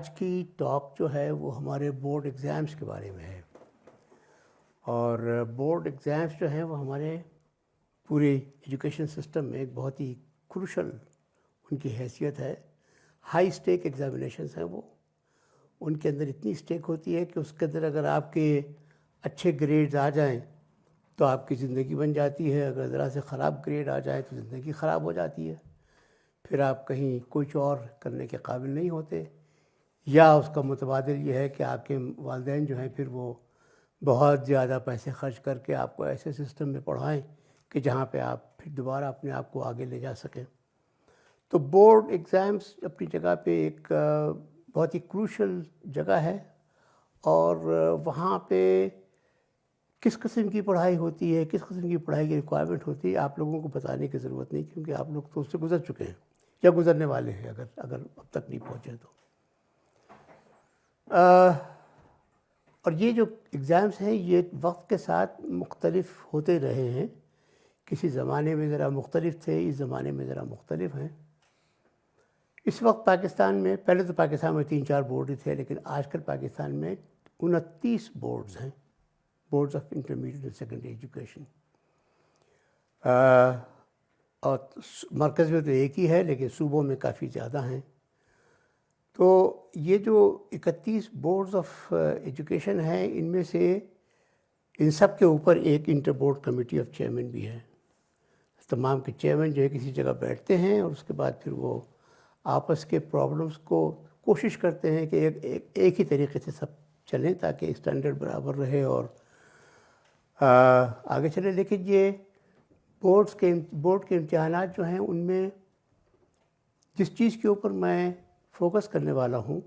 آج کی ٹاک جو ہے وہ ہمارے بورڈ ایگزامس کے بارے میں ہے، اور بورڈ ایگزامس جو ہیں وہ ہمارے پورے ایجوکیشن سسٹم میں ایک بہت ہی کروشل ان کی حیثیت ہے۔ ہائی اسٹیک ایگزامینیشنز ہیں وہ، ان کے اندر اتنی اسٹیک ہوتی ہے کہ اس کے اندر اگر آپ کے اچھے گریڈز آ جائیں تو آپ کی زندگی بن جاتی ہے، اگر ذرا سے خراب گریڈ آ جائے تو زندگی خراب ہو جاتی ہے، پھر آپ کہیں کچھ اور کرنے کے قابل نہیں ہوتے، یا اس کا متبادل یہ ہے کہ آپ کے والدین جو ہیں پھر وہ بہت زیادہ پیسے خرچ کر کے آپ کو ایسے سسٹم میں پڑھائیں کہ جہاں پہ آپ پھر دوبارہ اپنے آپ کو آگے لے جا سکیں۔ تو بورڈ ایگزامس اپنی جگہ پہ ایک بہت ہی کروشل جگہ ہے، اور وہاں پہ کس قسم کی پڑھائی ہوتی ہے، کس قسم کی پڑھائی کی ریکوائرمنٹ ہوتی ہے، آپ لوگوں کو بتانے کی ضرورت نہیں، کیونکہ آپ لوگ تو اس سے گزر چکے ہیں یا گزرنے والے ہیں اگر اب تک نہیں پہنچے تو۔ اور یہ جو ایگزامس ہیں یہ وقت کے ساتھ مختلف ہوتے رہے ہیں، کسی زمانے میں ذرا مختلف تھے، اس زمانے میں ذرا مختلف ہیں۔ اس وقت پاکستان میں، پہلے تو پاکستان میں 3-4 بورڈ ہی تھے، لیکن آج کل پاکستان میں 29 بورڈز ہیں، boards of intermediate and secondary education, اور مرکز میں تو ایک ہی ہے لیکن صوبوں میں کافی زیادہ ہیں۔ تو یہ جو 31 بورڈز آف ایجوکیشن ہیں، ان میں سے ان سب کے اوپر ایک inter board committee of chairman بھی ہے۔ تمام کے چیئرمین جو ہے کسی جگہ بیٹھتے ہیں اور اس کے بعد پھر وہ آپس کے پرابلمس کو کوشش کرتے ہیں کہ ایک ہی طریقے سے سب چلیں تاکہ اسٹینڈرڈ برابر رہے اور آگے چلے۔ لیکن یہ بورڈ کے امتحانات جو ہیں ان میں جس چیز کے اوپر میں فوکس کرنے والا ہوں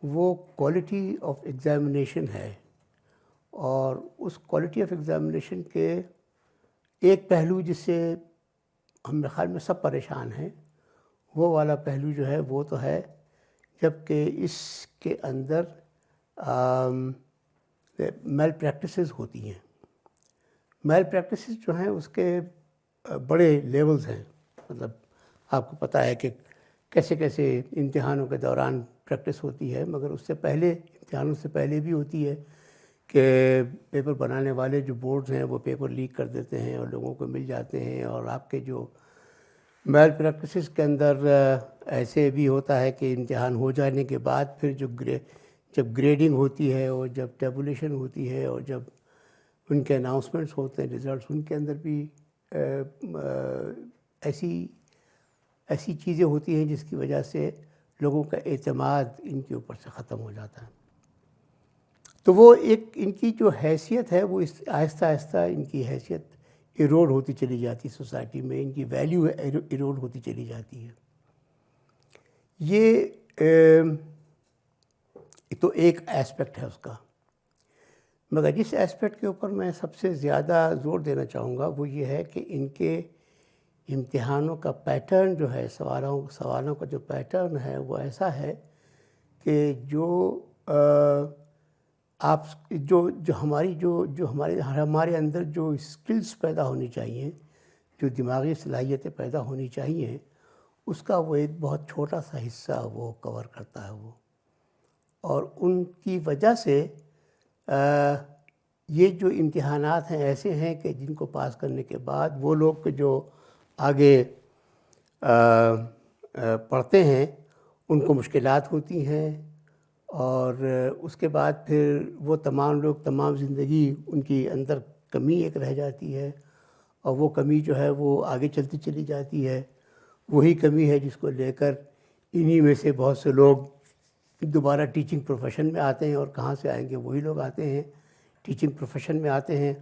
وہ کوالٹی آف ایگزامینیشن ہے، اور اس کوالٹی آف ایگزامینیشن کے ایک پہلو جس سے ہم خیال میں سب پریشان ہیں، وہ والا پہلو جو ہے وہ تو ہے جب کہ اس کے اندر میل پریکٹسز ہوتی ہیں۔ میل پریکٹسز جو ہیں اس کے بڑے لیولز ہیں، مطلب آپ کو پتہ ہے کہ کیسے کیسے امتحانوں کے دوران پریکٹس ہوتی ہے، مگر اس سے پہلے، امتحانوں سے پہلے بھی ہوتی ہے کہ پیپر بنانے والے جو بورڈز ہیں وہ پیپر لیک کر دیتے ہیں اور لوگوں کو مل جاتے ہیں، اور آپ کے جو میل پریکٹسز کے اندر ایسے بھی ہوتا ہے کہ امتحان ہو جانے کے بعد پھر جب گریڈنگ ہوتی ہے اور جب ٹیبولیشن ہوتی ہے اور جب ان کے اناؤنسمنٹس ہوتے ہیں ریزلٹس، ان کے اندر بھی ایسی چیزیں ہوتی ہیں جس کی وجہ سے لوگوں کا اعتماد ان کے اوپر سے ختم ہو جاتا ہے۔ تو وہ ایک ان کی جو حیثیت ہے وہ آہستہ آہستہ ان کی حیثیت ایروڈ ہوتی چلی جاتی ہے، سوسائٹی میں ان کی ویلیو ایروڈ ہوتی چلی جاتی ہے۔ یہ تو ایک ایسپیکٹ ہے اس کا، مگر جس ایسپیکٹ کے اوپر میں سب سے زیادہ زور دینا چاہوں گا وہ یہ ہے کہ ان کے امتحانوں کا پیٹرن جو ہے، سوالوں کا جو پیٹرن ہے وہ ایسا ہے کہ ہمارے اندر جو اسکلز پیدا ہونی چاہیے، جو دماغی صلاحیتیں پیدا ہونی چاہیے، اس کا وہ ایک بہت چھوٹا سا حصہ وہ کور کرتا ہے وہ، اور ان کی وجہ سے یہ جو امتحانات ہیں ایسے ہیں کہ جن کو پاس کرنے کے بعد وہ لوگ جو آگے پڑھتے ہیں ان کو مشکلات ہوتی ہیں، اور اس کے بعد پھر وہ تمام زندگی ان کی اندر کمی ایک رہ جاتی ہے، اور وہ کمی جو ہے وہ آگے چلتی چلی جاتی ہے۔ وہی کمی ہے جس کو لے کر انہی میں سے بہت سے لوگ دوبارہ ٹیچنگ پروفیشن میں آتے ہیں، اور کہاں سے آئیں گے؟ وہی لوگ آتے ہیں ٹیچنگ پروفیشن میں آتے ہیں،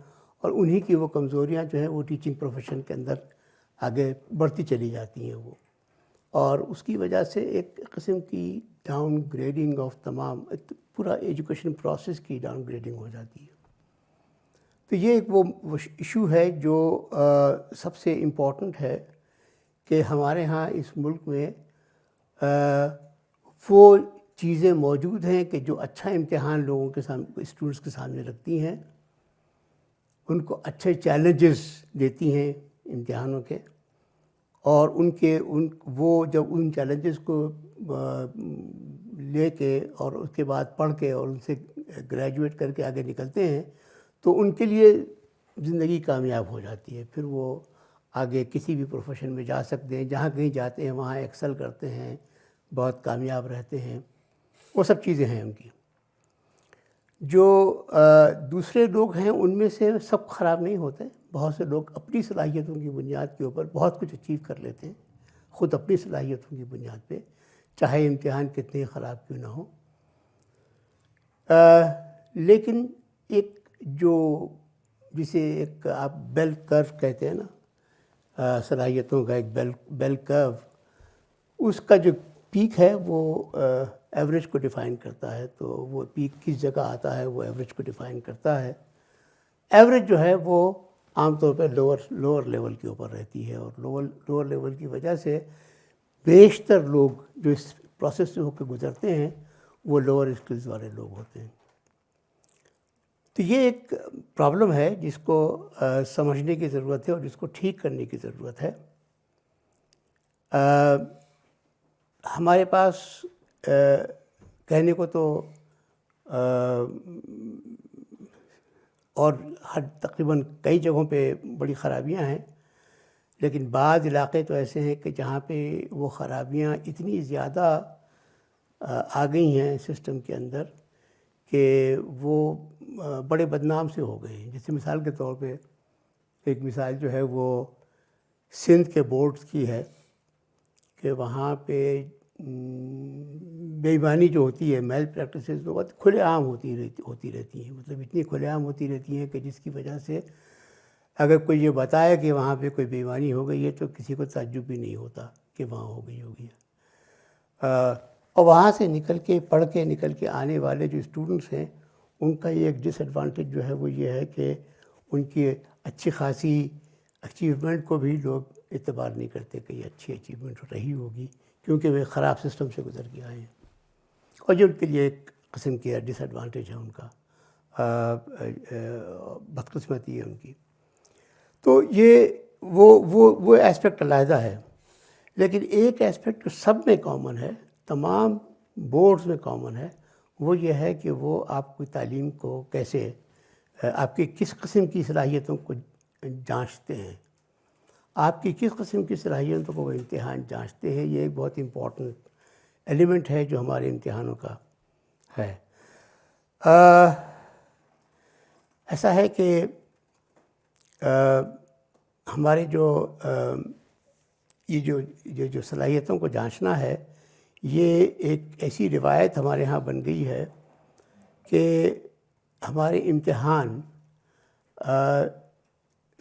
اور انہی کی وہ کمزوریاں جو ہیں وہ ٹیچنگ پروفیشن کے اندر آگے بڑھتی چلی جاتی ہیں وہ، اور اس کی وجہ سے ایک قسم کی ڈاؤن گریڈنگ آف پورا ایجوکیشن پروسیس کی ڈاؤن گریڈنگ ہو جاتی ہے۔ تو یہ ایک وہ ایشو ہے جو سب سے امپورٹنٹ ہے کہ ہمارے ہاں اس ملک میں وہ چیزیں موجود ہیں کہ جو اچھا امتحان لوگوں کے سامنے، اسٹوڈنٹس کے سامنے رکھتی ہیں، ان کو اچھے چیلنجز دیتی ہیں امتحانوں کے، اور وہ جب ان چیلنجز کو لے کے اور اس کے بعد پڑھ کے اور ان سے گریجویٹ کر کے آگے نکلتے ہیں تو ان کے لیے زندگی کامیاب ہو جاتی ہے. پھر وہ آگے کسی بھی پروفیشن میں جا سکتے ہیں, جہاں کہیں جاتے ہیں وہاں ایکسل کرتے ہیں, بہت کامیاب رہتے ہیں. وہ سب چیزیں ہیں ان کی. جو دوسرے لوگ ہیں ان میں سے سب خراب نہیں ہوتے. بہت سے لوگ اپنی صلاحیتوں کی بنیاد کے اوپر بہت کچھ اچیو کر لیتے ہیں, خود اپنی صلاحیتوں کی بنیاد پہ, چاہے امتحان کتنے خراب کیوں نہ ہو. لیکن ایک جو جسے ایک آپ بیل کرو کہتے ہیں نا, صلاحیتوں کا ایک بیل کرو, اس کا جو پیک ہے وہ ایوریج کو ڈیفائن کرتا ہے. تو وہ پیک کس جگہ آتا ہے وہ ایوریج کو ڈیفائن کرتا ہے. ایوریج جو ہے وہ عام طور پہ لوور لیول کے اوپر رہتی ہے, اور لوور لیول کی وجہ سے بیشتر لوگ جو اس پروسیس سے ہو کے گزرتے ہیں وہ لوور اسکلز والے لوگ ہوتے ہیں. تو یہ ایک پرابلم ہے جس کو سمجھنے کی ضرورت ہے اور جس کو ٹھیک کرنے کی ضرورت ہے. ہمارے پاس کہنے کو تو اور تقریباً کئی جگہوں پہ بڑی خرابیاں ہیں, لیکن بعض علاقے تو ایسے ہیں کہ جہاں پہ وہ خرابیاں اتنی زیادہ آ گئی ہیں سسٹم کے اندر کہ وہ بڑے بدنام سے ہو گئے ہیں. جیسے مثال کے طور پہ ایک مثال جو ہے وہ سندھ کے بورڈز کی ہے کہ وہاں پہ بے ایمانی جو ہوتی ہے, میل پریکٹسز بہت کھلے عام ہوتی رہتی ہیں. مطلب اتنی کھلے عام ہوتی رہتی ہیں کہ جس کی وجہ سے اگر کوئی یہ بتائے کہ وہاں پہ کوئی بے ایمانی ہو گئی ہے تو کسی کو تعجب بھی نہیں ہوتا کہ وہاں ہو گئی ہوگی. اور وہاں سے پڑھ کے نکل کے آنے والے جو اسٹوڈنٹس ہیں ان کا یہ ایک ڈس ایڈوانٹیج جو ہے وہ یہ ہے کہ ان کی اچھی خاصی اچیومنٹ کو بھی لوگ اعتبار نہیں کرتے کہ یہ اچھی اچیومنٹ رہی ہوگی, کیونکہ وہ خراب سسٹم سے گزر کے آئے ہیں. اور یہ ان کے لیے ایک قسم کی ڈس ایڈوانٹیج ہے ان کا, بدقسمتی ہے ان کی. تو یہ وہ ایسپیکٹ علیحدہ ہے. لیکن ایک ایسپیکٹ جو سب میں کامن ہے, تمام بورڈز میں کامن ہے, وہ یہ ہے کہ وہ آپ کی تعلیم کو کیسے, آپ کی کس قسم کی صلاحیتوں کو جانچتے ہیں, آپ کی کس قسم کی صلاحیتوں کو وہ امتحان جانچتے ہیں. یہ ایک بہت امپورٹنٹ ایلیمنٹ ہے جو ہمارے امتحانوں کا ہے. ایسا ہے کہ ہمارے یہ جو صلاحیتوں کو جانچنا ہے, یہ ایک ایسی روایت ہمارے ہاں بن گئی ہے کہ ہمارے امتحان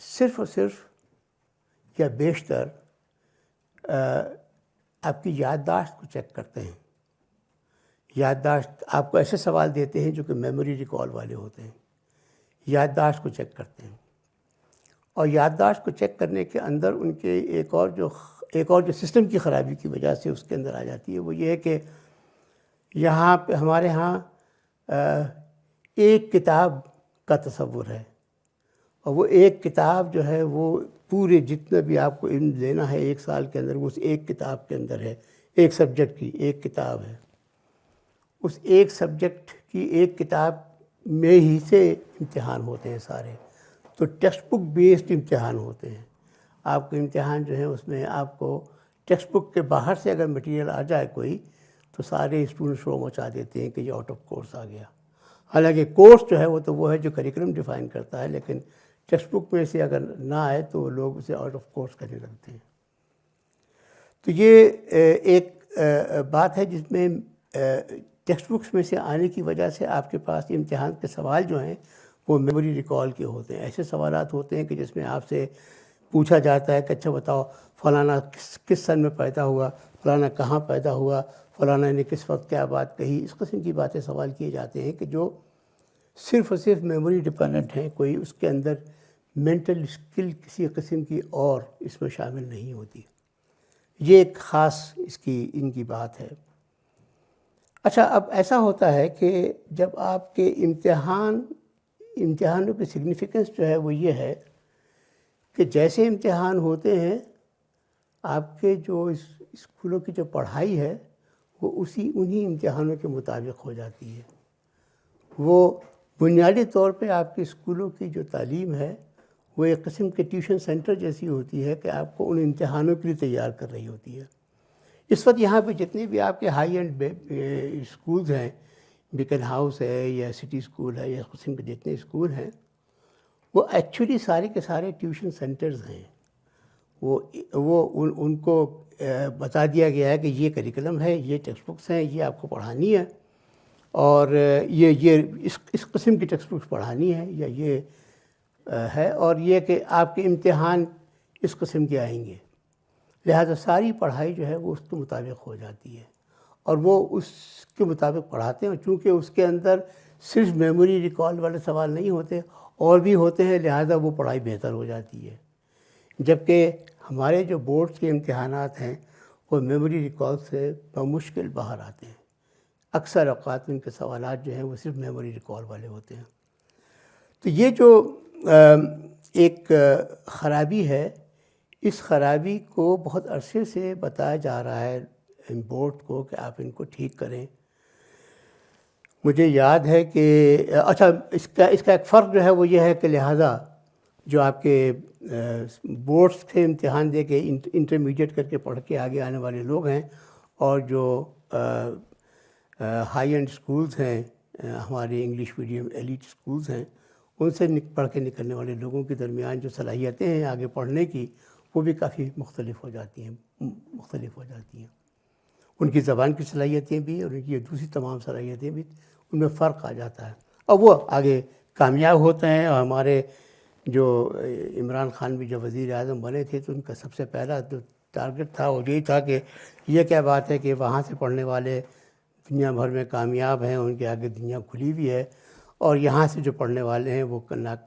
صرف اور صرف یا بیشتر آپ کی یادداشت کو چیک کرتے ہیں. یادداشت آپ کو ایسے سوال دیتے ہیں جو کہ میموری ریکال والے ہوتے ہیں, یادداشت کو چیک کرتے ہیں. اور یادداشت کو چیک کرنے کے اندر ان کے ایک اور جو سسٹم کی خرابی کی وجہ سے اس کے اندر آ جاتی ہے, وہ یہ ہے کہ یہاں پہ ہمارے ہاں ایک کتاب کا تصور ہے, اور وہ ایک کتاب جو ہے وہ پورے جتنا بھی آپ کو علم لینا ہے ایک سال کے اندر وہ اس ایک کتاب کے اندر ہے. ایک سبجیکٹ کی ایک کتاب ہے, اس ایک سبجیکٹ کی ایک کتاب میں ہی سے امتحان ہوتے ہیں سارے. تو ٹیکسٹ بک بیسڈ امتحان ہوتے ہیں. آپ کے امتحان جو ہے اس میں آپ کو ٹیکسٹ بک کے باہر سے اگر مٹیریل آ جائے کوئی تو سارے اسٹوڈنٹ شو مچا دیتے ہیں کہ یہ آؤٹ آف کورس آ گیا. حالانکہ کورس جو ہے وہ ہے جو کریکولم ڈیفائن کرتا ہے, لیکن ٹیکسٹ بک میں سے اگر نہ آئے تو لوگ اسے آؤٹ آف کورس کرنے لگتے ہیں. تو یہ ایک بات ہے جس میں ٹیکسٹ بکس میں سے آنے کی وجہ سے آپ کے پاس امتحان کے سوال جو ہیں وہ میموری ریکال کے ہوتے ہیں. ایسے سوالات ہوتے ہیں کہ جس میں آپ سے پوچھا جاتا ہے کہ اچھا بتاؤ فلانا کس سن میں پیدا ہوا, فلانا کہاں پیدا ہوا, فلانا نے کس وقت کیا بات کہی. اس قسم کی باتیں سوال کیے جاتے ہیں کہ جو صرف اور صرف میموری ڈپینڈنٹ ہیں, کوئی اس کے اندر مینٹل اسکل کسی قسم کی اور اس میں شامل نہیں ہوتی. یہ ایک خاص ان کی بات ہے. اچھا, اب ایسا ہوتا ہے کہ جب آپ کے امتحانوں کی سگنیفیکنس جو ہے وہ یہ ہے کہ جیسے امتحان ہوتے ہیں آپ کے جو اسکولوں کی جو پڑھائی ہے وہ انہی امتحانوں کے مطابق ہو جاتی ہے. وہ بنیادی طور پہ آپ کے اسکولوں کی جو تعلیم ہے وہ ایک قسم کے ٹیوشن سینٹر جیسی ہوتی ہے کہ آپ کو ان امتحانوں کے لیے تیار کر رہی ہوتی ہے. اس وقت یہاں پہ جتنے بھی آپ کے ہائی اینڈ اسکولز ہیں، بیکن ہاؤس ہے یا سٹی اسکول ہے یا اس قسم کے جتنے اسکول ہیں، وہ ایکچولی سارے کے سارے ٹیوشن سینٹرز ہیں. وہ ان کو بتا دیا گیا ہے کہ یہ کریکلم ہے، یہ ٹیکسٹ بکس ہیں، یہ آپ کو پڑھانی ہے، اور یہ اس قسم کی ٹیکسٹ بکس پڑھانی ہے، یا یہ ہے، اور یہ کہ آپ کے امتحان اس قسم کے آئیں گے. لہٰذا ساری پڑھائی جو ہے وہ اس کے مطابق ہو جاتی ہے، اور وہ اس کے مطابق پڑھاتے ہیں. اور چونکہ اس کے اندر صرف میموری ریکال والے سوال نہیں ہوتے، اور بھی ہوتے ہیں، لہٰذا وہ پڑھائی بہتر ہو جاتی ہے. جبکہ ہمارے جو بورڈز کے امتحانات ہیں وہ میموری ریکال سے بمشکل باہر آتے ہیں. اکثر اوقات ان کے سوالات جو ہیں وہ صرف میموری ریکال والے ہوتے ہیں. تو یہ جو ایک خرابی ہے، اس خرابی کو بہت عرصے سے بتایا جا رہا ہے ان بورڈ کو کہ آپ ان کو ٹھیک کریں. مجھے یاد ہے کہ اچھا اس کا ایک فرق جو ہے وہ یہ ہے کہ لہٰذا جو آپ کے بورڈز سے امتحان دے کے انٹرمیڈیٹ کر کے پڑھ کے آگے آنے والے لوگ ہیں، اور جو ہائی اینڈ اسکولز ہیں، ہمارے انگلش میڈیم ایلیٹ اسکولز ہیں، ان سے پڑھ کے نکلنے والے لوگوں کے درمیان جو صلاحیتیں ہیں آگے پڑھنے کی، وہ بھی کافی مختلف ہو جاتی ہیں. ان کی زبان کی صلاحیتیں بھی اور ان کی دوسری تمام صلاحیتیں بھی، ان میں فرق آ جاتا ہے، اور وہ آگے کامیاب ہوتے ہیں. اور ہمارے جو عمران خان بھی جب وزیر اعظم بنے تھے تو ان کا سب سے پہلا جو ٹارگٹ تھا وہ یہی تھا کہ یہ کیا بات ہے کہ وہاں سے پڑھنے والے دنیا بھر میں کامیاب ہیں، ان کے آگے دنیا کھلی ہوئی ہے، اور یہاں سے جو پڑھنے والے ہیں وہ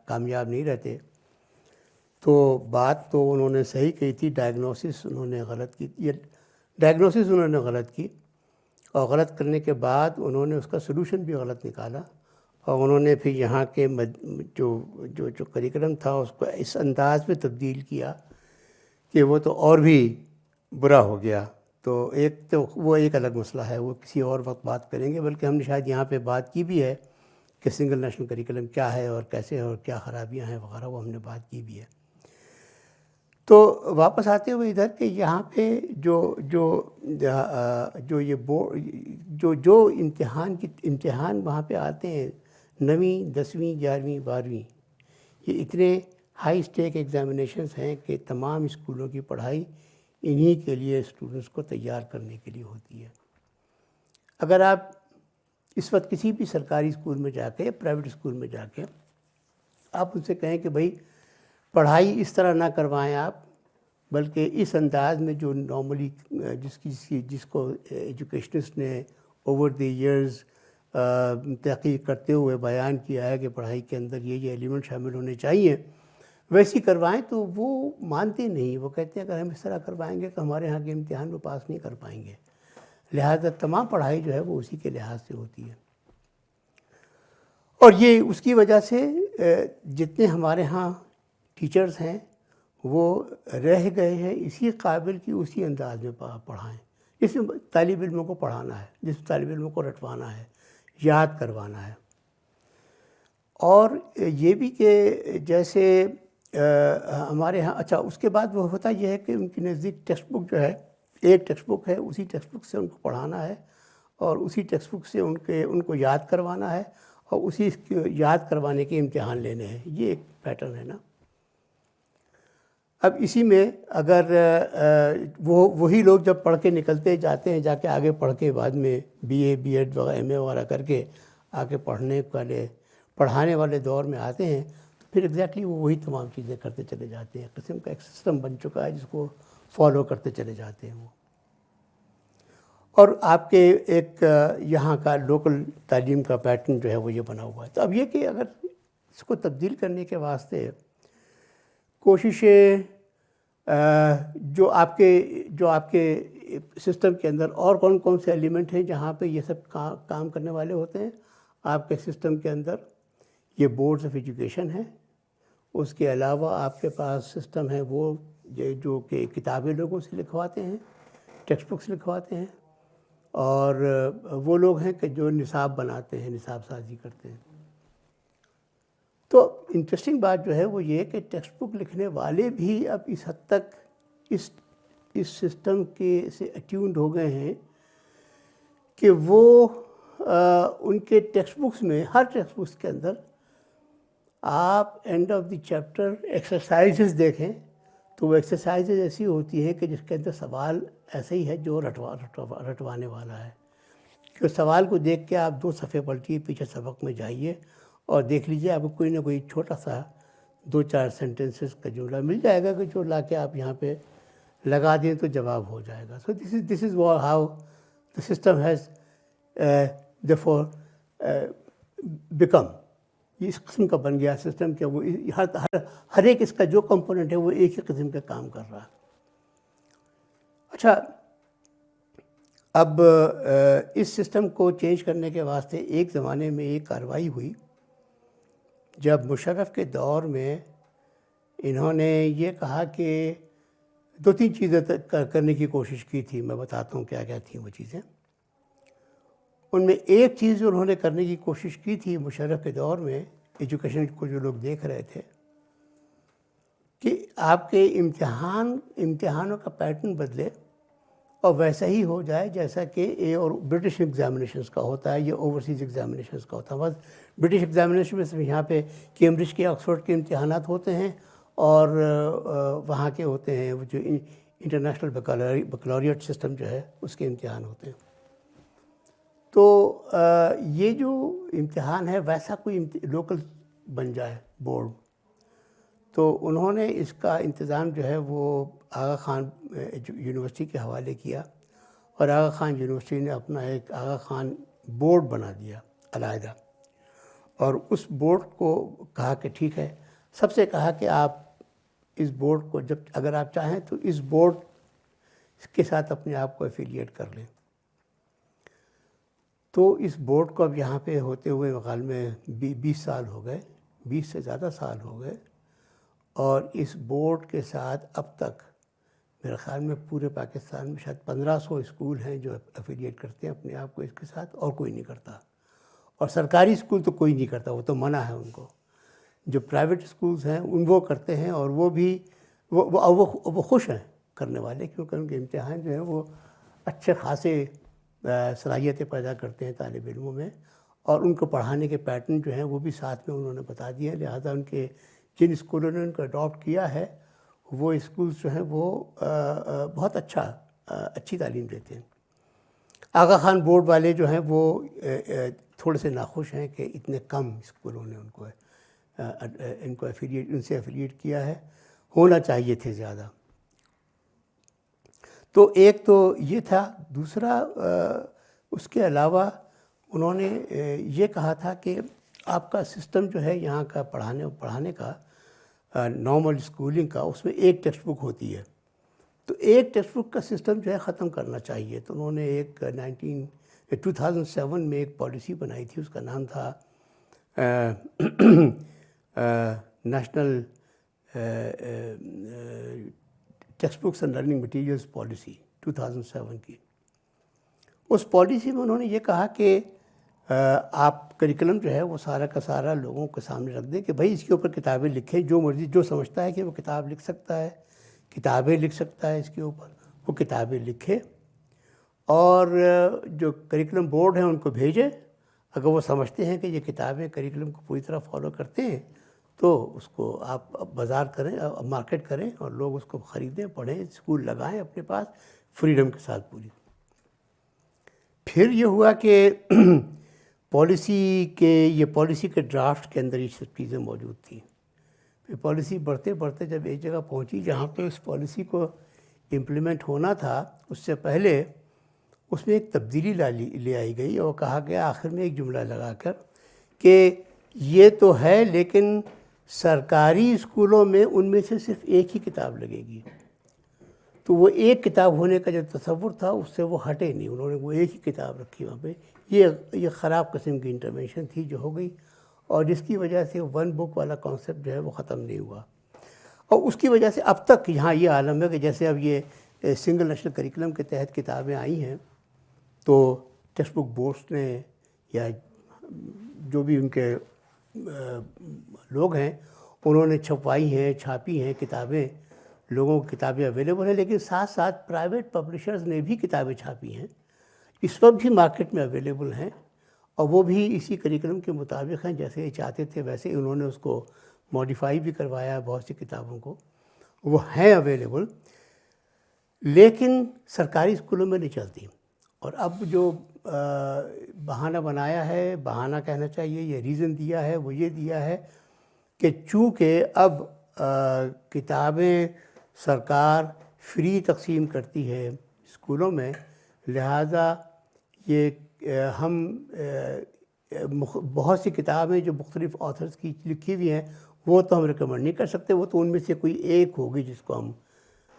کامیاب نہیں رہتے. تو بات تو انہوں نے صحیح کہی تھی، ڈائگنوسس انہوں نے غلط کی. یہ ڈائگنوسس انہوں نے غلط کی، اور غلط کرنے کے بعد انہوں نے اس کا سلوشن بھی غلط نکالا، اور انہوں نے پھر یہاں کے جو کریکلم تھا اس کو اس انداز میں تبدیل کیا کہ وہ تو اور بھی برا ہو گیا. تو وہ ایک الگ مسئلہ ہے، وہ کسی اور وقت بات کریں گے. بلکہ ہم نے شاید یہاں پہ بات کی بھی ہے کہ سنگل نیشنل کریکلم کیا ہے اور کیسے ہے اور کیا خرابیاں ہیں وغیرہ، وہ ہم نے بات کی بھی ہے. تو واپس آتے ہوئے ادھر کہ یہاں پہ جو یہ جو امتحان وہاں پہ آتے ہیں 9ویں 10ویں 11ویں 12ویں، یہ اتنے ہائی اسٹیک ایگزامینیشنز ہیں کہ تمام اسکولوں کی پڑھائی انہی کے لیے اسٹوڈنٹس کو تیار کرنے کے لیے ہوتی ہے. اگر آپ اس وقت کسی بھی سرکاری اسکول میں جا کے، پرائیویٹ اسکول میں جا کے آپ ان سے کہیں کہ بھائی پڑھائی اس طرح نہ کروائیں آپ، بلکہ اس انداز میں جو نارملی جس کو ایجوکیشنسٹ نے اوور دی ایئرز تحقیق کرتے ہوئے بیان کیا ہے کہ پڑھائی کے اندر یہ ایلیمنٹ شامل ہونے چاہیے، ویسی کروائیں. تو وہ مانتے نہیں. وہ کہتے ہیں اگر ہم اس طرح کروائیں گے تو ہمارے ہاں کے امتحان میں پاس نہیں کر پائیں گے. لہٰذا تمام پڑھائی جو ہے وہ اسی کے لحاظ سے ہوتی ہے. اور یہ اس کی وجہ سے جتنے ہمارے ہاں ٹیچرز ہیں وہ رہ گئے ہیں اسی قابل کی اسی انداز میں پڑھائیں، جس میں طالب علموں کو پڑھانا ہے، جس میں طالب علموں کو رٹوانا ہے، یاد کروانا ہے. اور یہ بھی کہ جیسے ہمارے ہاں اچھا اس کے بعد وہ ہوتا یہ ہے کہ ان کی نزدیک ٹیکسٹ بک جو ہے، ایک ٹیکسٹ بک ہے، اسی ٹیکسٹ بک سے ان کو پڑھانا ہے، اور اسی ٹیکسٹ بک سے ان کو یاد کروانا ہے، اور اسی یاد کروانے کے امتحان لینے ہیں. یہ ایک پیٹرن ہے نا. اب اسی میں اگر وہی لوگ جب پڑھ کے نکلتے جاتے ہیں، جا کے آگے پڑھ کے بعد میں بی اے بی ایڈ وغیرہ ایم اے وغیرہ کر کے آگے پڑھانے والے دور میں آتے ہیں، تو پھر ایگزیکٹلی وہ وہی تمام چیزیں کرتے چلے جاتے ہیں. قسم کا ایک سسٹم بن چکا ہے جس کو فالو کرتے چلے جاتے ہیں وہ. اور آپ کے ایک یہاں کا لوکل تعلیم کا پیٹرن جو ہے وہ یہ بنا ہوا ہے. تو اب یہ کہ اگر اس کو تبدیل کرنے کے واسطے کوششیں جو آپ کے سسٹم کے اندر اور کون سے ایلیمنٹ ہیں جہاں پہ یہ سب کام کرنے والے ہوتے ہیں. آپ کے سسٹم کے اندر یہ بورڈز آف ایجوکیشن ہیں. اس کے علاوہ آپ کے پاس سسٹم ہے وہ جو کہ کتابیں لوگوں سے لکھواتے ہیں، ٹیکسٹ بکس لکھواتے ہیں، اور وہ لوگ ہیں کہ جو نصاب بناتے ہیں، نصاب سازی کرتے ہیں۔ تو انٹرسٹنگ بات جو ہے وہ یہ کہ ٹیکسٹ بک لکھنے والے بھی اب اس حد تک اس سسٹم کے سے اٹیونڈ ہو گئے ہیں کہ وہ ان کے ٹیکسٹ بکس میں، ہر ٹیکسٹ بکس کے اندر آپ and of the chapter exercises دیکھیں تو وہ ایکسرسائزز ایسی ہوتی ہیں کہ جس کے اندر سوال ایسا ہی ہے جو رٹوانے والا ہے، کہ اس سوال کو دیکھ کے آپ 2 صفحے پلٹیے، پیچھے سبق میں جائیے اور دیکھ لیجیے آپ کو کوئی نہ کوئی چھوٹا سا 2-4 سینٹنسز کا جملہ مل جائے گا کہ جو لا کے آپ یہاں پہ لگا دیں تو جواب ہو جائے گا۔ So this is how the system has therefore become, یہ اس قسم کا بن گیا سسٹم کہ وہ ہر ایک اس کا جو کمپوننٹ ہے وہ ایک ہی قسم کا کام کر رہا ہے۔ اچھا، اب اس سسٹم کو چینج کرنے کے واسطے ایک زمانے میں ایک کارروائی ہوئی جب مشرف کے دور میں انہوں نے یہ کہا کہ 2-3 چیزیں کرنے کی کوشش کی تھی، میں بتاتا ہوں کیا کیا تھیں وہ چیزیں۔ ان میں ایک چیز جو انہوں نے کرنے کی کوشش کی تھی مشرف کے دور میں، ایجوکیشن کو جو لوگ دیکھ رہے تھے، کہ آپ کے امتحانوں کا پیٹرن بدلے اور ویسا ہی ہو جائے جیسا کہ اور برٹش ایگزامینیشنز کا ہوتا ہے یا اوورسیز ایگزامینیشنز کا ہوتا ہے۔ بس برٹش ایگزامینیشن میں صرف یہاں پہ کیمبرج کے، آکسفورڈ کے امتحانات ہوتے ہیں اور وہاں کے ہوتے ہیں وہ جو انٹرنیشنل بکالوریٹ سسٹم جو ہے اس کے امتحان ہوتے ہیں۔ تو یہ جو امتحان ہے ویسا کوئی لوکل بن جائے بورڈ، تو انہوں نے اس کا انتظام جو ہے وہ آغا خان یونیورسٹی کے حوالے کیا، اور آغا خان یونیورسٹی نے اپنا ایک آغا خان بورڈ بنا دیا علیحدہ، اور اس بورڈ کو کہا کہ ٹھیک ہے، سب سے کہا کہ آپ اس بورڈ کو اگر آپ چاہیں تو اس بورڈ کے ساتھ اپنے آپ کو ایفیلیٹ کر لیں۔ تو اس بورڈ کو اب یہاں پہ ہوتے ہوئے مقال میں 20 سال ہو گئے، 20 سے زیادہ سال ہو گئے، اور اس بورڈ کے ساتھ اب تک میرے خیال میں پورے پاکستان میں شاید 1500 اسکول ہیں جو ایفیلیٹ کرتے ہیں اپنے آپ کو اس کے ساتھ، اور کوئی نہیں کرتا۔ اور سرکاری اسکول تو کوئی نہیں کرتا، وہ تو منع ہے ان کو۔ جو پرائیویٹ اسکولز ہیں وہ کرتے ہیں، اور وہ بھی وہ خوش ہیں کرنے والے، کیونکہ ان کے امتحان جو ہیں وہ اچھے خاصے صلاحیتیں پیدا کرتے ہیں طالب علموں میں، اور ان کو پڑھانے کے پیٹرن جو ہیں وہ بھی ساتھ میں انہوں نے بتا دیے ہیں۔ لہٰذا ان کے جن اسکولوں نے ان کو اڈاپٹ کیا ہے وہ اسکولز جو ہیں وہ بہت اچھی تعلیم دیتے ہیں۔ آغا خان بورڈ والے جو ہیں وہ تھوڑے سے ناخوش ہیں کہ اتنے کم اسکولوں نے ان کو ان سے ایفیلیٹ کیا ہے، ہونا چاہیے تھے زیادہ۔ تو ایک تو یہ تھا۔ دوسرا اس کے علاوہ انہوں نے یہ کہا تھا کہ آپ کا سسٹم جو ہے یہاں کا پڑھانے کا، نارمل اسکولنگ کا، اس میں ایک ٹیکسٹ بک ہوتی ہے، تو ایک ٹیکسٹ بک کا سسٹم جو ہے ختم کرنا چاہیے۔ تو انہوں نے 2007 میں ایک پالیسی بنائی تھی، اس کا نام تھا national text books and learning materials policy 2007 کی۔ اس پالیسی میں انہوں نے یہ کہا کہ آپ کریکلم جو ہے وہ سارا کا سارا لوگوں کے سامنے رکھ دیں کہ بھائی اس کے اوپر کتابیں لکھیں، جو مرضی جو سمجھتا ہے کہ وہ کتاب لکھ سکتا ہے، کتابیں لکھ سکتا ہے، اس کے اوپر وہ کتابیں لکھے، اور جو کریکلم بورڈ ہیں ان کو بھیجیں۔ اگر وہ سمجھتے ہیں کہ یہ کتابیں کریکلم کو پوری طرح فالو کرتے ہیں تو اس کو آپ بازار کریں، مارکیٹ کریں، اور لوگ اس کو خریدیں، پڑھیں، اسکول لگائیں اپنے پاس فریڈم کے ساتھ پوری۔ پھر یہ ہوا کہ پالیسی کے ڈرافٹ کے اندر یہ سب چیزیں موجود تھیں۔ پھر پالیسی بڑھتے بڑھتے جب ایک جگہ پہنچی جہاں پہ اس پالیسی کو امپلیمنٹ ہونا تھا، اس سے پہلے اس میں ایک تبدیلی لے آئی گئی، اور کہا گیا آخر میں ایک جملہ لگا کر کہ یہ تو ہے لیکن سرکاری اسکولوں میں ان میں سے صرف ایک ہی کتاب لگے گی۔ تو وہ ایک کتاب ہونے کا جو تصور تھا اس سے وہ ہٹے نہیں، انہوں نے وہ ایک ہی کتاب رکھی وہاں پہ۔ یہ خراب قسم کی انٹرونشن تھی جو ہو گئی، اور جس کی وجہ سے ون بک والا کانسیپٹ جو ہے وہ ختم نہیں ہوا، اور اس کی وجہ سے اب تک یہاں یہ عالم ہے کہ جیسے اب یہ سنگل نیشنل کریکلم کے تحت کتابیں آئی ہیں، تو ٹیکسٹ بک بورڈس نے یا جو بھی ان کے لوگ ہیں انہوں نے چھپوائی ہیں، چھاپی ہیں کتابیں، لوگوں کو کتابیں اویلیبل ہیں، لیکن ساتھ ساتھ پرائیویٹ پبلشرز نے بھی کتابیں چھاپی ہیں، اس وقت بھی مارکیٹ میں اویلیبل ہیں، اور وہ بھی اسی کریکلم کے مطابق ہیں، جیسے یہ چاہتے تھے ویسے انہوں نے اس کو موڈیفائی بھی کروایا ہے بہت سی کتابوں کو، وہ ہیں اویلیبل، لیکن سرکاری اسکولوں میں نہیں چلتی۔ اور اب جو بہانہ بنایا ہے، بہانہ کہنا چاہیے، یہ ریزن دیا ہے، وہ یہ دیا ہے کہ چونکہ اب کتابیں سرکار فری تقسیم کرتی ہے اسکولوں میں، لہٰذا یہ ہم بہت سی کتابیں جو مختلف آتھرز کی لکھی ہوئی ہیں وہ تو ہم ریکمنڈ نہیں کر سکتے، وہ تو ان میں سے کوئی ایک ہوگی جس کو ہم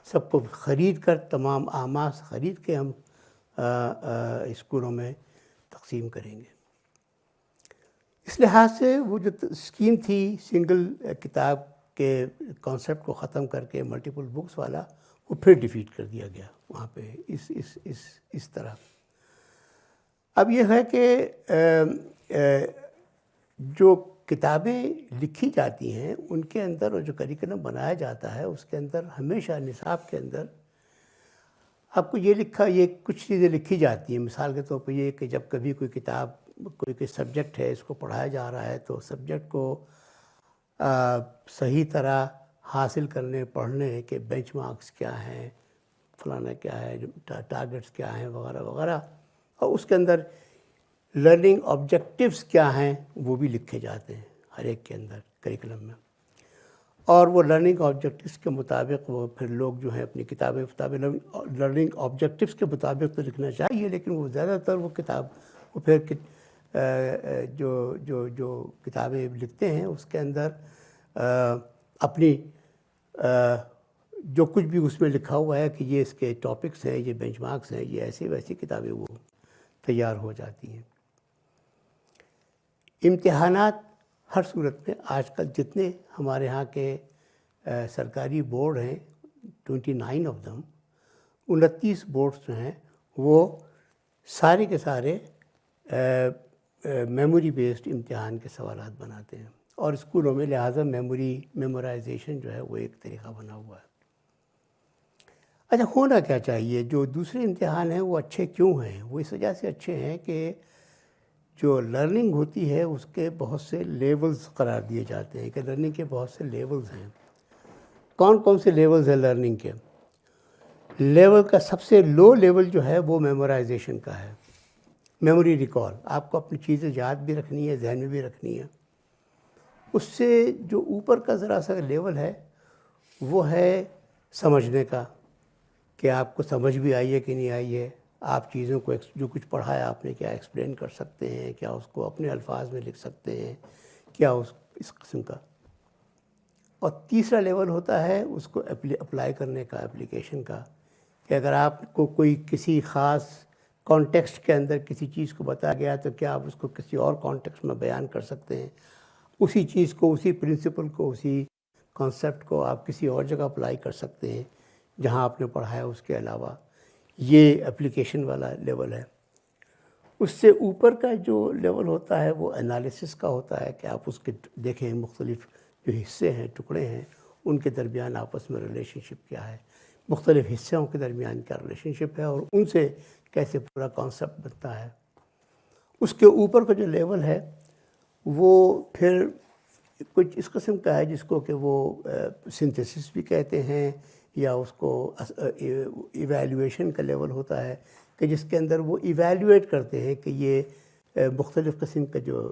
سب کو خرید کر، تمام اعمال سے خرید کے ہم اسکولوں میں تقسیم کریں گے۔ اس لحاظ سے وہ جو اسکیم تھی سنگل کتاب کے کانسیپٹ کو ختم کر کے ملٹیپل بکس والا، وہ پھر ڈیفیٹ کر دیا گیا وہاں پہ اس طرح۔ اب یہ ہے کہ جو کتابیں لکھی جاتی ہیں ان کے اندر، اور جو کریکلم بنایا جاتا ہے اس کے اندر ہمیشہ نصاب کے اندر آپ کو یہ کچھ چیزیں لکھی جاتی ہیں۔ مثال کے طور پہ یہ کہ جب کبھی کوئی کتاب، کوئی سبجیکٹ ہے، اس کو پڑھایا جا رہا ہے، تو سبجیکٹ کو صحیح طرح حاصل کرنے، پڑھنے کے بینچ مارکس کیا ہیں، فلانا کیا ہے، ٹارگٹس کیا ہیں، وغیرہ وغیرہ، اور اس کے اندر لرننگ آبجیکٹیوز کیا ہیں وہ بھی لکھے جاتے ہیں ہر ایک کے اندر کریکلم میں، اور وہ لرننگ آبجیکٹیوز کے مطابق وہ پھر لوگ جو ہیں اپنی کتابیں لرننگ آبجیکٹیوز کے مطابق تو لکھنا چاہیے، لیکن وہ زیادہ تر وہ پھر جو کتابیں لکھتے ہیں اس کے اندر اپنی جو کچھ بھی اس میں لکھا ہوا ہے کہ یہ اس کے ٹاپکس ہیں، یہ بینچ مارکس ہیں، یہ ایسی ویسی کتابیں وہ تیار ہو جاتی ہیں۔ امتحانات ہر صورت میں آج کل جتنے ہمارے ہاں کے سرکاری بورڈ ہیں، 29 آف دم، 29 بورڈز جو ہیں وہ سارے کے سارے میموری بیسڈ امتحان کے سوالات بناتے ہیں، اور اسکولوں میں لہٰذا میمورائزیشن جو ہے وہ ایک طریقہ بنا ہوا ہے۔ اچھا، ہونا کیا چاہیے؟ جو دوسرے امتحان ہیں وہ اچھے کیوں ہیں؟ وہ اس وجہ سے اچھے ہیں کہ جو لرننگ ہوتی ہے اس کے بہت سے لیولز قرار دیے جاتے ہیں، کہ لرننگ کے بہت سے لیولز ہیں۔ کون کون سے لیولز ہیں لرننگ کے؟ لیول کا سب سے لو لیول جو ہے وہ میمورائزیشن کا ہے، میموری ریکال، آپ کو اپنی چیزیں یاد بھی رکھنی ہے، ذہن میں بھی رکھنی ہے۔ اس سے جو اوپر کا ذرا سا لیول ہے وہ ہے سمجھنے کا، کہ آپ کو سمجھ بھی آئی ہے کہ نہیں آئی ہے، آپ چیزوں کو جو کچھ پڑھا ہے آپ نے کیا ایکسپلین کر سکتے ہیں، کیا اس کو اپنے الفاظ میں لکھ سکتے ہیں، کیا اس قسم کا۔ اور تیسرا لیول ہوتا ہے اس کو اپلائی کرنے کا، اپلیکیشن کا، کہ اگر آپ کو کوئی کسی خاص کانٹیکسٹ کے اندر کسی چیز کو بتایا گیا تو کیا آپ اس کو کسی اور کانٹیکسٹ میں بیان کر سکتے ہیں، اسی چیز کو، اسی پرنسپل کو، اسی کانسیپٹ کو آپ کسی اور جگہ اپلائی کر سکتے ہیں جہاں آپ نے پڑھا ہے اس کے علاوہ۔ یہ اپلیکیشن والا لیول ہے۔ اس سے اوپر کا جو لیول ہوتا ہے وہ انالیسس کا ہوتا ہے، کہ آپ اس کے دیکھیں مختلف جو حصے ہیں، ٹکڑے ہیں، ان کے درمیان آپس میں ریلیشن شپ کیا ہے، مختلف حصوں کے درمیان کیا ریلیشن شپ ہے، اور ان سے کیسے پورا کانسیپٹ بنتا ہے۔ اس کے اوپر کا جو لیول ہے وہ پھر کچھ اس قسم کا ہے جس کو کہ وہ سنتھیسس بھی کہتے ہیں، یا اس کو ایویلیویشن کا لیول ہوتا ہے، کہ جس کے اندر وہ ایویلیویٹ کرتے ہیں کہ یہ مختلف قسم کے جو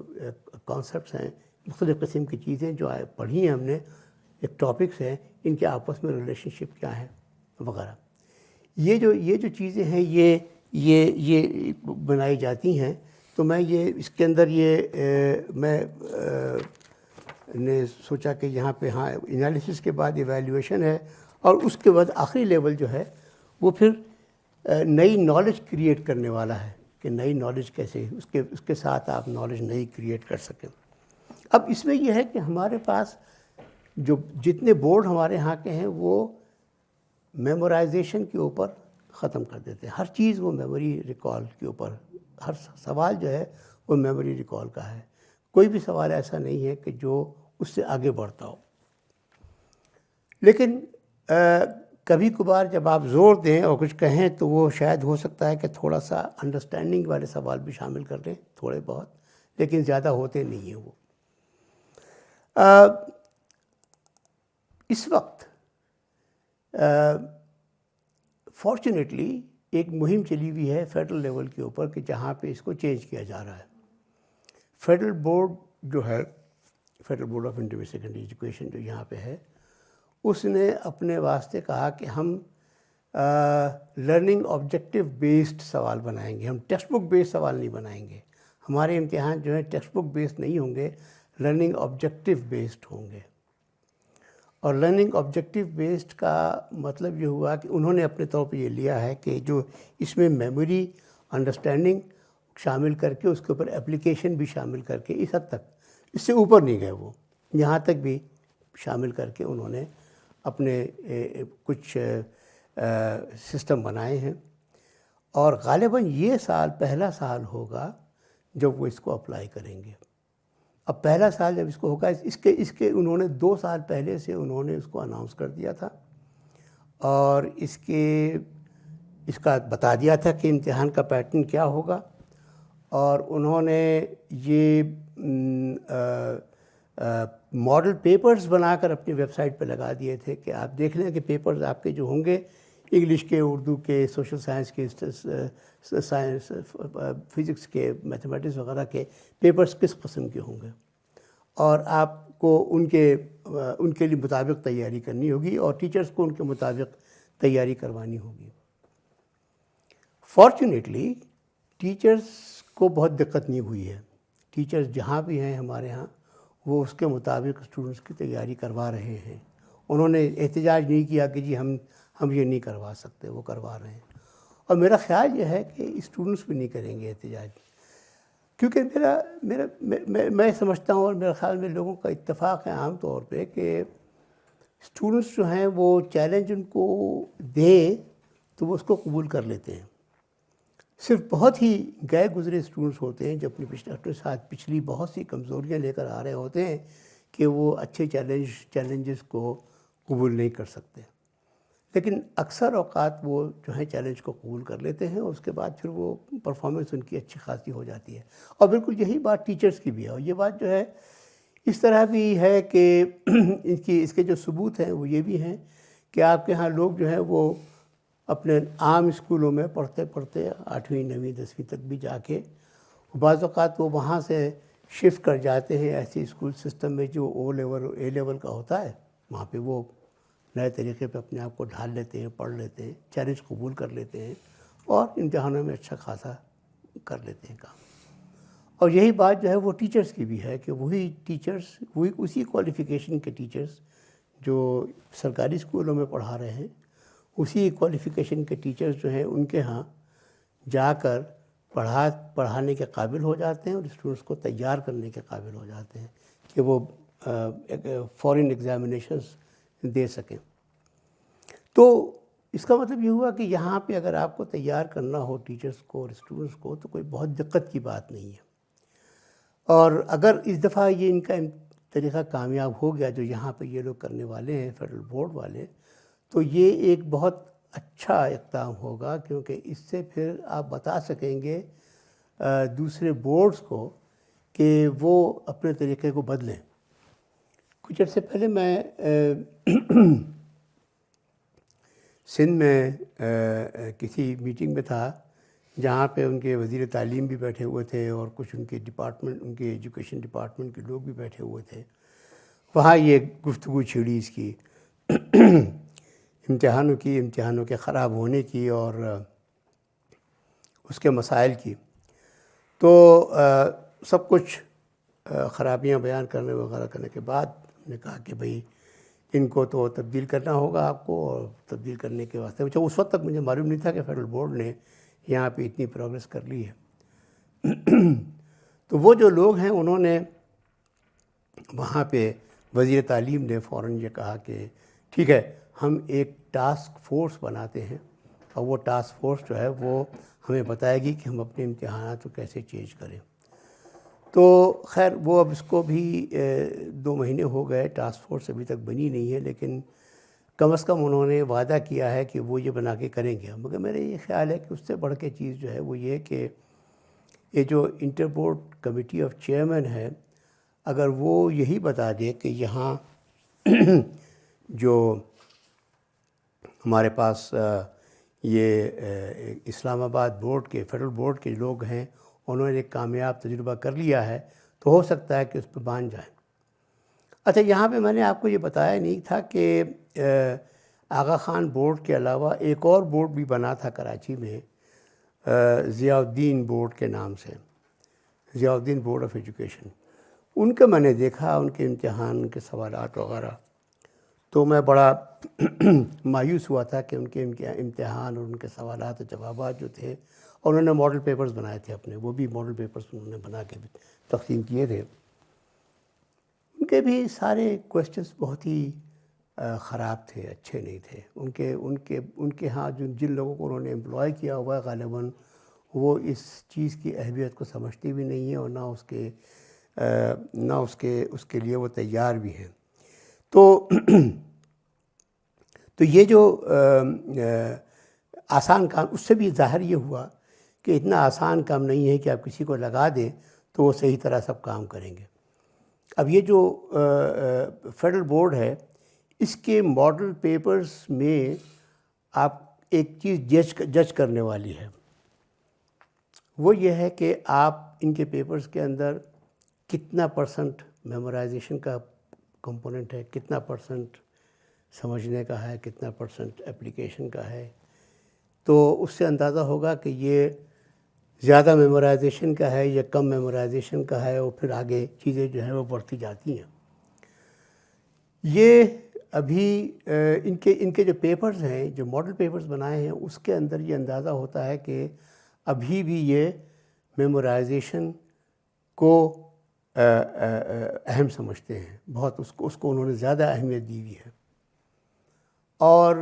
کانسیپٹس ہیں، مختلف قسم کی چیزیں جو پڑھی ہیں ہم نے، ایک ٹاپکس ہیں، ان کے آپس میں ریلیشن شپ کیا ہے وغیرہ۔ یہ جو چیزیں ہیں یہ بنائی جاتی ہیں۔ تو میں اس کے اندر میں نے سوچا کہ یہاں پہ ہاں انالیسس کے بعد ایویلیویشن ہے، اور اس کے بعد آخری لیول جو ہے وہ پھر نئی نالج کریٹ کرنے والا ہے، کہ نئی نالج کیسے اس کے ساتھ آپ نالج نئی کریٹ کر سکیں۔ اب اس میں یہ ہے کہ ہمارے پاس جو جتنے بورڈ ہمارے ہاں کے ہیں وہ میمورائزیشن کے اوپر ختم کر دیتے ہیں. ہر چیز وہ میموری ریکال کے اوپر، ہر سوال جو ہے وہ میموری ریکال کا ہے. کوئی بھی سوال ایسا نہیں ہے کہ جو اس سے آگے بڑھتا ہو. لیکن کبھی کبھار جب آپ زور دیں اور کچھ کہیں تو وہ شاید ہو سکتا ہے کہ تھوڑا سا انڈرسٹینڈنگ والے سوال بھی شامل کر لیں، تھوڑے بہت، لیکن زیادہ ہوتے نہیں ہیں وہ. اس وقت فارچونیٹلی ایک مہم چلی ہوئی ہے فیڈرل لیول کے اوپر کہ جہاں پہ اس کو چینج کیا جا رہا ہے. فیڈرل بورڈ جو ہے، federal board of intermediate secondary education جو یہاں پہ ہے، اس نے اپنے واسطے کہا کہ ہم لرننگ آبجیکٹیو بیسڈ سوال بنائیں گے. ہم ٹیکسٹ بک بیسڈ سوال نہیں بنائیں گے. ہمارے امتحان جو ہیں ٹیکسٹ بک بیسڈ نہیں ہوں گے، لرننگ آبجیکٹیو بیسڈ ہوں گے. اور لرننگ آبجیکٹیو بیسڈ کا مطلب یہ ہوا کہ انہوں نے اپنے طور پہ یہ لیا ہے کہ جو اس میں میموری، انڈرسٹینڈنگ شامل کر کے اس کے اوپر اپلیکیشن بھی شامل کر کے، اس حد تک، اس سے اوپر نہیں گئے وہ، یہاں تک بھی شامل کر کے انہوں نے اپنے کچھ سسٹم بنائے ہیں. اور غالباً یہ سال پہلا سال ہوگا جب وہ اس کو اپلائی کریں گے. اب پہلا سال جب اس کو ہوگا، اس کے انہوں نے 2 سال پہلے سے انہوں نے اس کو اناؤنس کر دیا تھا اور اس کا بتا دیا تھا کہ امتحان کا پیٹرن کیا ہوگا. اور انہوں نے یہ ماڈل پیپرز بنا کر اپنی ویب سائٹ پہ لگا دیے تھے کہ آپ دیکھ لیں کہ پیپرز آپ کے جو ہوں گے، انگلش کے، اردو کے، سوشل سائنس کے، سائنس، فزکس کے، میتھمیٹکس وغیرہ کے پیپرز کس قسم کے ہوں گے، اور آپ کو ان کے لیے مطابق تیاری کرنی ہوگی اور ٹیچرز کو ان کے مطابق تیاری کروانی ہوگی. فارچونیٹلی ٹیچرز کو بہت دقت نہیں ہوئی ہے. ٹیچرز جہاں بھی ہیں ہمارے ہاں، وہ اس کے مطابق اسٹوڈنٹس کی تیاری کروا رہے ہیں. انہوں نے احتجاج نہیں کیا کہ جی ہم یہ نہیں کروا سکتے، وہ کروا رہے ہیں. اور میرا خیال یہ ہے کہ اسٹوڈنٹس بھی نہیں کریں گے احتجاج، کیونکہ میں سمجھتا ہوں اور میرے خیال میں لوگوں کا اتفاق ہے عام طور پہ کہ اسٹوڈنٹس جو ہیں وہ چیلنج ان کو دیں تو وہ اس کو قبول کر لیتے ہیں. صرف بہت ہی گئے گزرے اسٹوڈنٹس ہوتے ہیں جو اپنے ساتھ پچھلی بہت سی کمزوریاں لے کر آ رہے ہوتے ہیں کہ وہ اچھے چیلنجز کو قبول نہیں کر سکتے. لیکن اکثر اوقات وہ جو ہیں چیلنج کو قبول کر لیتے ہیں اور اس کے بعد پھر وہ پرفارمنس ان کی اچھی خاصی ہو جاتی ہے. اور بالکل یہی بات ٹیچرز کی بھی ہے. اور یہ بات جو ہے اس طرح بھی ہے کہ اس کے جو ثبوت ہیں وہ یہ بھی ہیں کہ آپ کے ہاں لوگ جو ہیں وہ اپنے عام اسکولوں میں پڑھتے 8ویں 9ویں 10ویں تک بھی جا کے بعض اوقات وہ وہاں سے شفٹ کر جاتے ہیں ایسے اسکول سسٹم میں جو او لیول اور اے لیول کا ہوتا ہے. وہاں پہ وہ نئے طریقے پہ اپنے آپ کو ڈھال لیتے ہیں، پڑھ لیتے ہیں، چیلنج قبول کر لیتے ہیں اور امتحانوں میں اچھا خاصا کر لیتے ہیں کام. اور یہی بات جو ہے وہ ٹیچرز کی بھی ہے کہ وہی ٹیچرز، وہی اسی کوالیفیکیشن کے ٹیچرز جو سرکاری اسکولوں میں پڑھا رہے ہیں، اسی کوالیفیکیشن کے ٹیچرز جو ہیں ان کے ہاں جا کر پڑھانے کے قابل ہو جاتے ہیں اور اسٹوڈنٹس کو تیار کرنے کے قابل ہو جاتے ہیں کہ وہ فورن ایگزامینیشنز دے سکیں. تو اس کا مطلب یہ ہوا کہ یہاں پہ اگر آپ کو تیار کرنا ہو ٹیچرز کو اور اسٹوڈنٹس کو تو کوئی بہت دقت کی بات نہیں ہے. اور اگر اس دفعہ یہ ان کا طریقہ کامیاب ہو گیا جو یہاں پہ یہ لوگ کرنے والے ہیں فیڈرل بورڈ والے، تو یہ ایک بہت اچھا اقدام ہوگا، کیونکہ اس سے پھر آپ بتا سکیں گے دوسرے بورڈز کو کہ وہ اپنے طریقے کو بدلیں. کچھ عرصے پہلے میں سندھ میں کسی میٹنگ میں تھا جہاں پہ ان کے وزیر تعلیم بھی بیٹھے ہوئے تھے اور کچھ ان کے ایجوکیشن ڈپارٹمنٹ کے لوگ بھی بیٹھے ہوئے تھے. وہاں یہ گفتگو چھڑی اس کی امتحانوں کے خراب ہونے کی اور اس کے مسائل کی. تو سب کچھ خرابیاں بیان کرنے وغیرہ کرنے کے بعد ہم نے کہا کہ بھئی ان کو تو تبدیل کرنا ہوگا آپ کو، اور تبدیل کرنے کے واسطے اس وقت تک مجھے معلوم نہیں تھا کہ فیڈرل بورڈ نے یہاں پہ اتنی پروگریس کر لی ہے. تو وہ جو لوگ ہیں انہوں نے وہاں پہ وزیر تعلیم نے فوراً یہ کہا کہ ٹھیک ہے، ہم ایک ٹاسک فورس بناتے ہیں اور وہ ٹاسک فورس جو ہے وہ ہمیں بتائے گی کہ ہم اپنے امتحانات کو کیسے چینج کریں. تو خیر وہ اب اس کو بھی 2 مہینے ہو گئے، ٹاسک فورس ابھی تک بنی نہیں ہے، لیکن کم از کم انہوں نے وعدہ کیا ہے کہ وہ یہ بنا کے کریں گے. مگر میرا یہ خیال ہے کہ اس سے بڑھ کے چیز جو ہے وہ یہ کہ یہ جو inter board committee of chairman ہے، اگر وہ یہی بتا دے کہ یہاں جو ہمارے پاس یہ اسلام آباد بورڈ کے فیڈرل بورڈ کے لوگ ہیں، انہوں نے ایک کامیاب تجربہ کر لیا ہے، تو ہو سکتا ہے کہ اس پہ مان جائیں. اچھا، یہاں پہ میں نے آپ کو یہ بتایا نہیں تھا کہ آغا خان بورڈ کے علاوہ ایک اور بورڈ بھی بنا تھا کراچی میں، ضیاء الدین بورڈ کے نام سے، ضیاء الدین بورڈ آف ایجوکیشن. ان کا میں نے دیکھا، ان کے امتحان کے سوالات وغیرہ، تو میں بڑا مایوس ہوا تھا کہ ان کے امتحان اور ان کے سوالات و جوابات جو تھے، اور انہوں نے ماڈل پیپرز بنائے تھے اپنے، وہ بھی ماڈل پیپرز انہوں نے بنا کے تقسیم کیے تھے. ان کے بھی سارے کویسچنس بہت ہی خراب تھے، اچھے نہیں تھے. ان کے ہاں جن لوگوں کو انہوں نے امپلائی کیا ہوا ہے غالباً وہ اس چیز کی اہمیت کو سمجھتے بھی نہیں ہیں، اور نہ اس کے لیے وہ تیار بھی ہیں. تو یہ جو آسان کام، اس سے بھی ظاہر یہ ہوا کہ اتنا آسان کام نہیں ہے کہ آپ کسی کو لگا دیں تو وہ صحیح طرح سب کام کریں گے. اب یہ جو فیڈرل بورڈ ہے، اس کے ماڈل پیپرز میں آپ ایک چیز جج کرنے والی ہے، وہ یہ ہے کہ آپ ان کے پیپرز کے اندر کتنا پرسنٹ میمورائزیشن کا کمپوننٹ ہے، کتنا پرسنٹ سمجھنے کا ہے، کتنا پرسنٹ اپلیکیشن کا ہے. تو اس سے اندازہ ہوگا کہ یہ زیادہ میمورائزیشن کا ہے یا کم میمورائزیشن کا ہے، اور پھر آگے چیزیں جو ہیں وہ بڑھتی جاتی ہیں. یہ ابھی ان کے جو پیپرز ہیں، جو ماڈل پیپرز بنائے ہیں، اس کے اندر یہ اندازہ ہوتا ہے کہ ابھی بھی یہ میمورائزیشن کو اہم سمجھتے ہیں، بہت اس کو انہوں نے زیادہ اہمیت دی ہوئی ہے. اور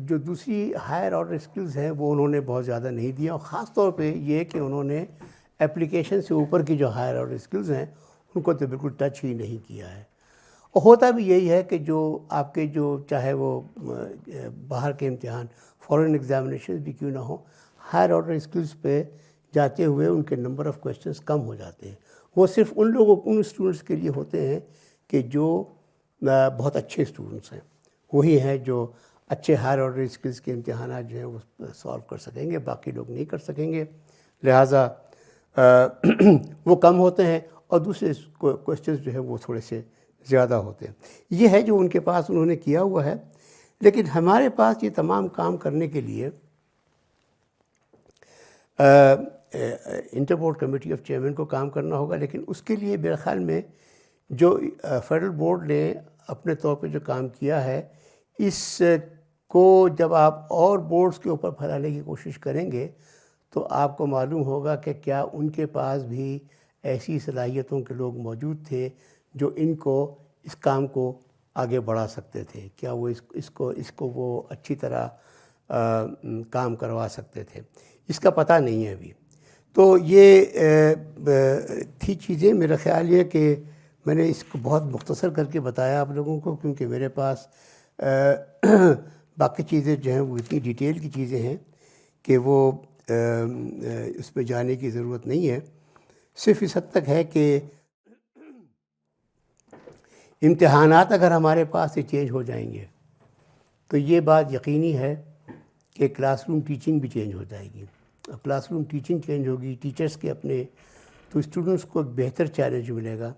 جو دوسری ہائر آرڈر اسکلز ہیں وہ انہوں نے بہت زیادہ نہیں دیا، اور خاص طور پہ یہ کہ انہوں نے اپلیکیشن سے اوپر کی جو ہائر آرڈر اسکلز ہیں ان کو تو بالکل ٹچ ہی نہیں کیا ہے. اور ہوتا بھی یہی ہے کہ جو آپ کے جو چاہے وہ باہر کے امتحان، فورن ایگزامینیشن بھی کیوں نہ ہو، ہائر آرڈر اسکلز پہ جاتے ہوئے ان کے نمبر آف کویسچنز کم ہو جاتے ہیں. وہ صرف ان اسٹوڈنٹس کے لیے ہوتے ہیں کہ جو بہت اچھے اسٹوڈنٹس ہیں، وہی ہیں جو اچھے ہائر آرڈر اسکلز کے امتحانات جو ہیں وہ سالو کر سکیں گے، باقی لوگ نہیں کر سکیں گے. لہٰذا وہ کم ہوتے ہیں، اور دوسرے کویسچنز جو ہیں وہ تھوڑے سے زیادہ ہوتے ہیں. یہ ہے جو ان کے پاس انہوں نے کیا ہوا ہے. لیکن ہمارے پاس یہ تمام کام کرنے کے لیے inter board committee of chairman کو کام کرنا ہوگا. لیکن اس کے لیے میرے خیال میں جو فیڈرل بورڈ نے اپنے طور پہ جو کام کیا ہے، اس کو جب آپ اور بورڈز کے اوپر پھیلانے کی کوشش کریں گے تو آپ کو معلوم ہوگا کہ کیا ان کے پاس بھی ایسی صلاحیتوں کے لوگ موجود تھے جو اس کام کو آگے بڑھا سکتے تھے. کیا وہ اس کو وہ اچھی طرح کام کروا سکتے تھے؟ اس کا پتہ نہیں ہے ابھی. تو یہ تھی چیزیں. میرا خیال یہ کہ میں نے اس کو بہت مختصر کر کے بتایا آپ لوگوں کو، کیونکہ میرے پاس باقی چیزیں جو ہیں وہ اتنی ڈیٹیل کی چیزیں ہیں کہ وہ اس پہ جانے کی ضرورت نہیں ہے. صرف اس حد تک ہے کہ امتحانات اگر ہمارے پاس سے چینج ہو جائیں گے تو یہ بات یقینی ہے کہ کلاس روم ٹیچنگ بھی چینج ہو جائے گی. اب کلاس روم ٹیچنگ چینج ہوگی، ٹیچرز کے اپنے، تو اسٹوڈنٹس کو بہتر چیلنج ملے گا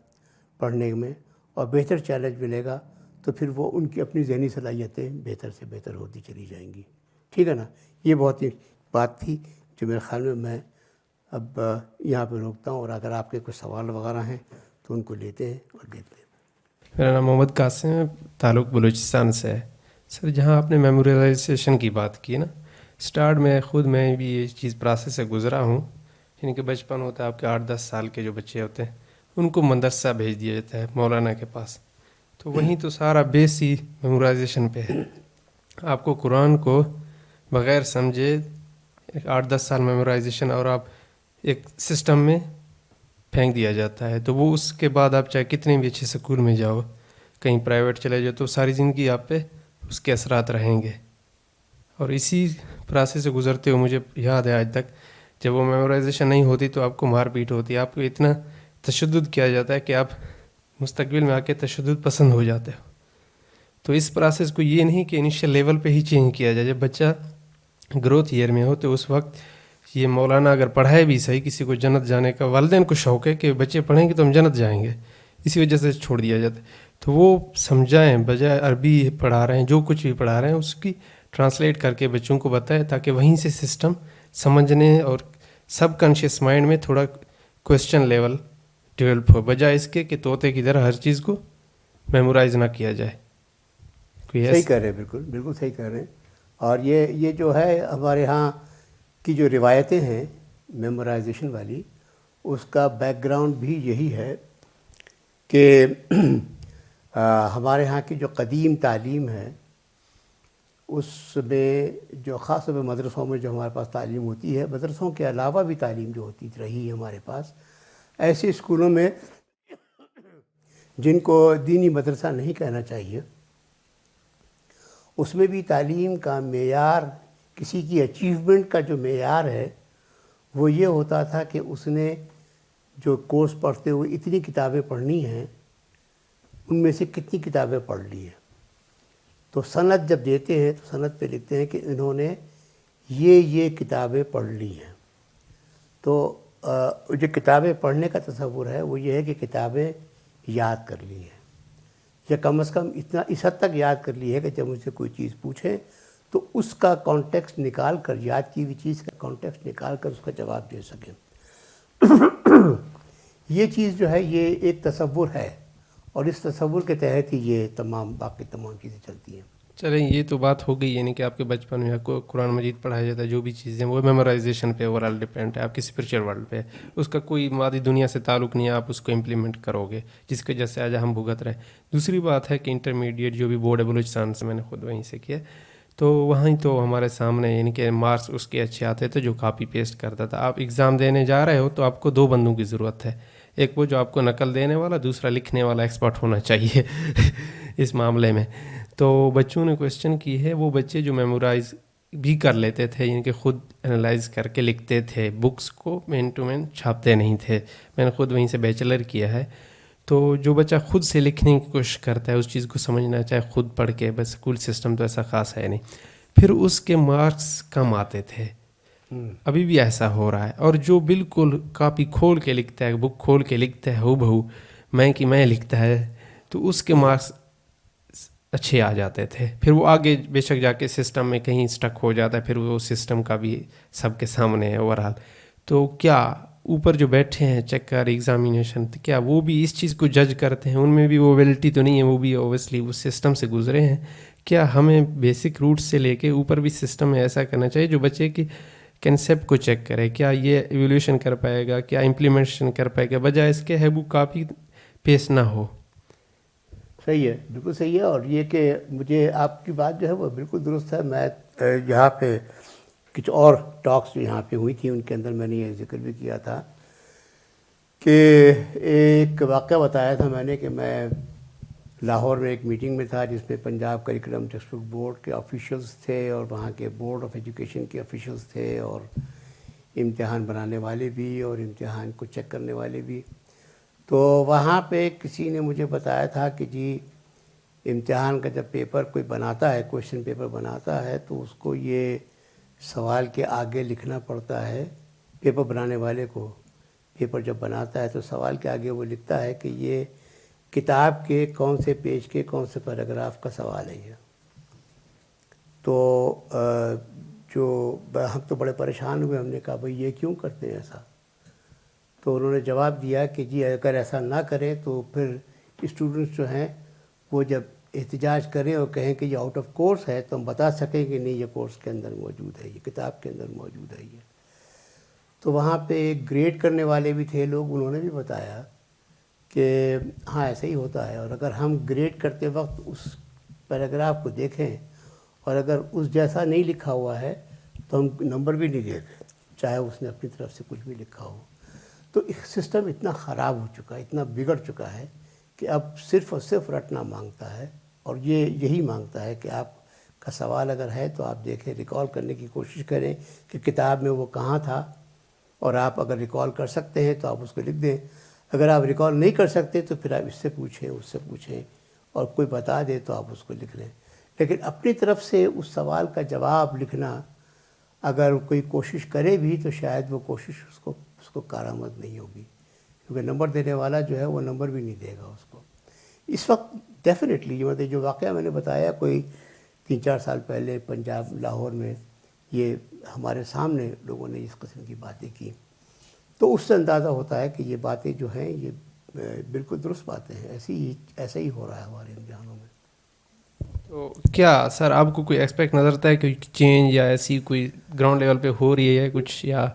پڑھنے میں، اور بہتر چیلنج ملے گا تو پھر وہ ان کی اپنی ذہنی صلاحیتیں بہتر سے بہتر ہوتی چلی جائیں گی. ٹھیک ہے نا؟ یہ بہت ہی بات تھی جو میرے خیال میں اب یہاں پہ روکتا ہوں، اور اگر آپ کے کچھ سوال وغیرہ ہیں تو ان کو لیتے ہیں اور دیکھتے ہیں. میرا نام محمد قاسم ہے، تعلق بلوچستان سے ہے. سر، جہاں آپ نے میموریلائزیشن کی بات کی نا، اسٹارٹ میں بھی یہ چیز پروسیس سے گزرا ہوں. یعنی کہ بچپن ہوتا ہے آپ کے 8-10 سال کے جو بچے ہوتے ہیں ان کو مدرسہ بھیج دیا جاتا ہے مولانا کے پاس، تو وہیں تو سارا بیس ہی میمورائزیشن پہ ہے. آپ کو قرآن کو بغیر سمجھے 8-10 سال میمورائزیشن اور آپ ایک سسٹم میں پھینک دیا جاتا ہے. تو وہ اس کے بعد آپ چاہے کتنے بھی اچھے اسکول میں جاؤ, کہیں پرائیویٹ چلے جاؤ, تو ساری زندگی آپ پہ اس کے اثرات رہیں گے. اور اسی پروسیس سے گزرتے ہوئے مجھے یاد ہے آج تک, جب وہ میمورائزیشن نہیں ہوتی تو آپ کو مار پیٹ ہوتی ہے, آپ کو اتنا تشدد کیا جاتا ہے کہ آپ مستقبل میں آ کے تشدد پسند ہو جاتے ہو. تو اس پروسیس کو یہ نہیں کہ انیشیل لیول پہ ہی چینج کیا جائے. جب بچہ گروتھ ایئر میں ہو تو اس وقت یہ مولانا اگر پڑھائے بھی صحیح, کسی کو جنت جانے کا والدین کو شوق ہے کہ بچے پڑھیں گے تو ہم جنت جائیں گے, اسی وجہ سے چھوڑ دیا جاتا ہے. تو وہ سمجھائیں, بجائے عربی پڑھا رہے ہیں, جو کچھ بھی پڑھا رہے ہیں اس کی ٹرانسلیٹ کر کے بچوں کو بتائے, تاکہ وہیں سے سسٹم سمجھنے اور سب کانشیس مائنڈ میں تھوڑا کویسچن لیول ڈیولپ ہو, بجائے اس کے کہ طوطے کی طرح ہر چیز کو میمورائز نہ کیا جائے. صحیح کہہ رہے ہیں, بالکل بالکل صحیح کہہ رہے ہیں. اور یہ جو ہے ہمارے ہاں کی جو روایتیں ہیں میمورائزیشن والی, اس کا بیک گراؤنڈ بھی یہی ہے کہ ہمارے ہاں کی جو قدیم تعلیم ہے اس میں جو خاص طور پہ مدرسوں میں جو ہمارے پاس تعلیم ہوتی ہے, مدرسوں کے علاوہ بھی تعلیم جو ہوتی رہی ہے ہمارے پاس, ایسے اسکولوں میں جن کو دینی مدرسہ نہیں کہنا چاہیے, اس میں بھی تعلیم کا معیار, کسی کی اچیومنٹ کا جو معیار ہے وہ یہ ہوتا تھا کہ اس نے جو کورس پڑھتے ہوئے اتنی کتابیں پڑھنی ہیں, ان میں سے کتنی کتابیں پڑھ لی ہیں. تو سند جب دیتے ہیں تو سند پہ لکھتے ہیں کہ انہوں نے یہ کتابیں پڑھ لی ہیں. تو جو کتابیں پڑھنے کا تصور ہے وہ یہ ہے کہ کتابیں یاد کر لی ہیں, یا کم از کم اتنا اس حد تک یاد کر لی ہے کہ جب مجھ سے کوئی چیز پوچھیں تو اس کا کانٹیکسٹ نکال کر, یاد کی ہوئی چیز کا کانٹیکسٹ نکال کر اس کا جواب دے سکیں. یہ چیز جو ہے یہ ایک تصور ہے, اور اس تصور کے تحت ہی یہ باقی تمام چیزیں چلتی ہیں. چلیں, یہ تو بات ہو گئی, یعنی کہ آپ کے بچپن میں آپ کو قرآن مجید پڑھایا جاتا ہے, جو بھی چیزیں وہ میمورائزیشن پہ اوور آل ڈپینڈ ہے, آپ کی اسپریچول ورلڈ پہ, اس کا کوئی مادی دنیا سے تعلق نہیں ہے, آپ اس کو امپلیمنٹ کرو گے, جس کی وجہ سے آج ہم بھگت رہے ہیں. دوسری بات ہے کہ انٹرمیڈیٹ جو بھی بورڈ ہے بلوچستان سے, میں نے خود وہیں سے کیا, تو وہیں تو ہمارے سامنے یعنی کہ مارکس اس کے اچھے آتے تھے جو کاپی پیسٹ کرتا تھا. آپ ایگزام دینے جا رہے ہو تو آپ کو 2 بندوں کی ضرورت ہے, ایک وہ جو آپ کو نقل دینے والا, دوسرا لکھنے والا ایکسپرٹ ہونا چاہیے اس معاملے میں. تو بچوں نے کویسچن کی ہے, وہ بچے جو میمورائز بھی کر لیتے تھے, یعنی کہ خود انالائز کر کے لکھتے تھے, بکس کو مین ٹو مین چھاپتے نہیں تھے. میں نے خود وہیں سے بیچلر کیا ہے. تو جو بچہ خود سے لکھنے کی کوشش کرتا ہے, اس چیز کو سمجھنا چاہے خود پڑھ کے, بس اسکول سسٹم تو ایسا خاص ہے نہیں, پھر اس کے مارکس کم آتے تھے. ابھی بھی ایسا ہو رہا ہے. اور جو بالکل کاپی کھول کے لکھتا ہے, بک کھول کے لکھتا ہے ہو بہو میں کہ میں لکھتا ہے, تو اس کے مارکس اچھے آ جاتے تھے. پھر وہ آگے بے شک جا کے سسٹم میں کہیں اسٹک ہو جاتا ہے, پھر وہ سسٹم کا بھی سب کے سامنے ہے اوور آل. تو کیا اوپر جو بیٹھے ہیں چیکر ایگزامینیشن, کیا وہ بھی اس چیز کو جج کرتے ہیں؟ ان میں بھی وہ ویلٹی تو نہیں ہے, وہ بھی اوبیسلی وہ سسٹم سے گزرے ہیں. کیا ہمیں بیسک روٹ سے لے کے اوپر بھی سسٹم میں ایسا کرنا چاہیے جو بچے کی کنسیپٹ کو چیک کرے, کیا یہ ایولیوشن کر پائے گا, کیا امپلیمنٹیشن کر پائے گا, بجائے اس کے ہے وہ کاپی پیسٹ نہ ہو. صحیح ہے, بالکل صحیح ہے. اور یہ کہ مجھے آپ کی بات جو ہے وہ بالکل درست ہے. میں یہاں پہ کچھ اور ٹاکس جو یہاں پہ ہوئی تھیں ان کے اندر میں نے یہ ذکر بھی کیا تھا کہ ایک واقعہ بتایا تھا میں نے کہ میں لاہور میں ایک میٹنگ میں تھا جس میں Punjab curriculum text book board کے آفیشلز تھے اور وہاں کے بورڈ آف ایجوکیشن کے آفیشلز تھے اور امتحان بنانے والے بھی اور امتحان کو چیک کرنے والے بھی. تو وہاں پہ کسی نے مجھے بتایا تھا کہ جی امتحان کا جب پیپر کوئی بناتا ہے, کویشچن پیپر بناتا ہے, تو اس کو یہ سوال کے آگے لکھنا پڑتا ہے. پیپر بنانے والے کو پیپر جب بناتا ہے تو سوال کے آگے وہ لکھتا ہے کہ یہ کتاب کے کون سے پیج کے کون سے پیراگراف کا سوال ہے یہ. تو ہم تو بڑے پریشان ہوئے, ہم نے کہا بھئی یہ کیوں کرتے ہیں ایسا؟ تو انہوں نے جواب دیا کہ جی اگر ایسا نہ کریں تو پھر اسٹوڈنٹس جو ہیں وہ جب احتجاج کریں اور کہیں کہ یہ آؤٹ آف کورس ہے تو ہم بتا سکیں کہ نہیں یہ کورس کے اندر موجود ہے, یہ کتاب کے اندر موجود ہے یہ. تو وہاں پہ ایک گریڈ کرنے والے بھی تھے لوگ, انہوں نے بھی بتایا کہ ہاں ایسا ہی ہوتا ہے. اور اگر ہم گریڈ کرتے وقت اس پیراگراف کو دیکھیں اور اگر اس جیسا نہیں لکھا ہوا ہے تو ہم نمبر بھی نہیں دیتے، چاہے اس نے اپنی طرف سے کچھ بھی لکھا ہو. تو سسٹم اتنا خراب ہو چکا ہے، اتنا بگڑ چکا ہے کہ اب صرف اور صرف رٹنا مانگتا ہے، اور یہی مانگتا ہے کہ آپ کا سوال اگر ہے تو آپ دیکھیں، ریکال کرنے کی کوشش کریں کہ کتاب میں وہ کہاں تھا، اور آپ اگر ریکال کر سکتے ہیں تو آپ اس کو لکھ دیں. اگر آپ ریکال نہیں کر سکتے تو پھر آپ اس سے پوچھیں، اس سے پوچھیں، اور کوئی بتا دے تو آپ اس کو لکھ لیں. لیکن اپنی طرف سے اس سوال کا جواب لکھنا اگر کوئی کوشش کرے بھی تو شاید وہ کوشش اس کو کارآمد نہیں ہوگی، کیونکہ نمبر دینے والا جو ہے وہ نمبر بھی نہیں دے گا اس کو. اس وقت ڈیفینیٹلی مطلب جو واقعہ میں نے بتایا کوئی 3-4 سال پہلے پنجاب لاہور میں، یہ ہمارے سامنے لوگوں نے اس قسم کی باتیں کی، تو اس سے اندازہ ہوتا ہے کہ یہ باتیں جو ہیں یہ بالکل درست باتیں ہیں. ایسا ہی ہو رہا ہے ہمارے امتحانوں میں. تو کیا سر آپ کو کوئی ایکسپیکٹ نظر آتا ہے کہ چینج یا ایسی کوئی گراؤنڈ لیول پہ ہو رہی ہے کچھ؟ یا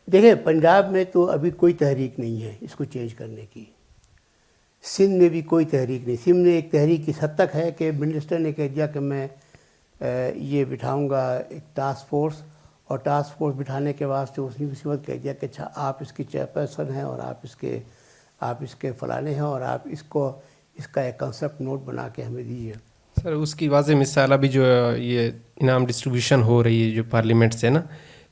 دیکھیں پنجاب میں تو ابھی کوئی تحریک نہیں ہے اس کو چینج کرنے کی. سندھ میں بھی کوئی تحریک نہیں. سندھ میں ایک تحریک اس حد تک ہے کہ منسٹر نے کہہ دیا کہ میں یہ بٹھاؤں گا ایک ٹاسک فورس، اور ٹاسک فورس بٹھانے کے واسطے اس نے اسی وقت کہہ دیا کہ اچھا آپ اس کی چیئرپرسن ہیں اور آپ اس کے فلانے ہیں، اور آپ اس کا ایک کنسپٹ نوٹ بنا کے ہمیں دیجیے. سر اس کی واضح مثال ابھی جو یہ انعام ڈسٹریبیوشن ہو رہی ہے جو پارلیمنٹ سے نا،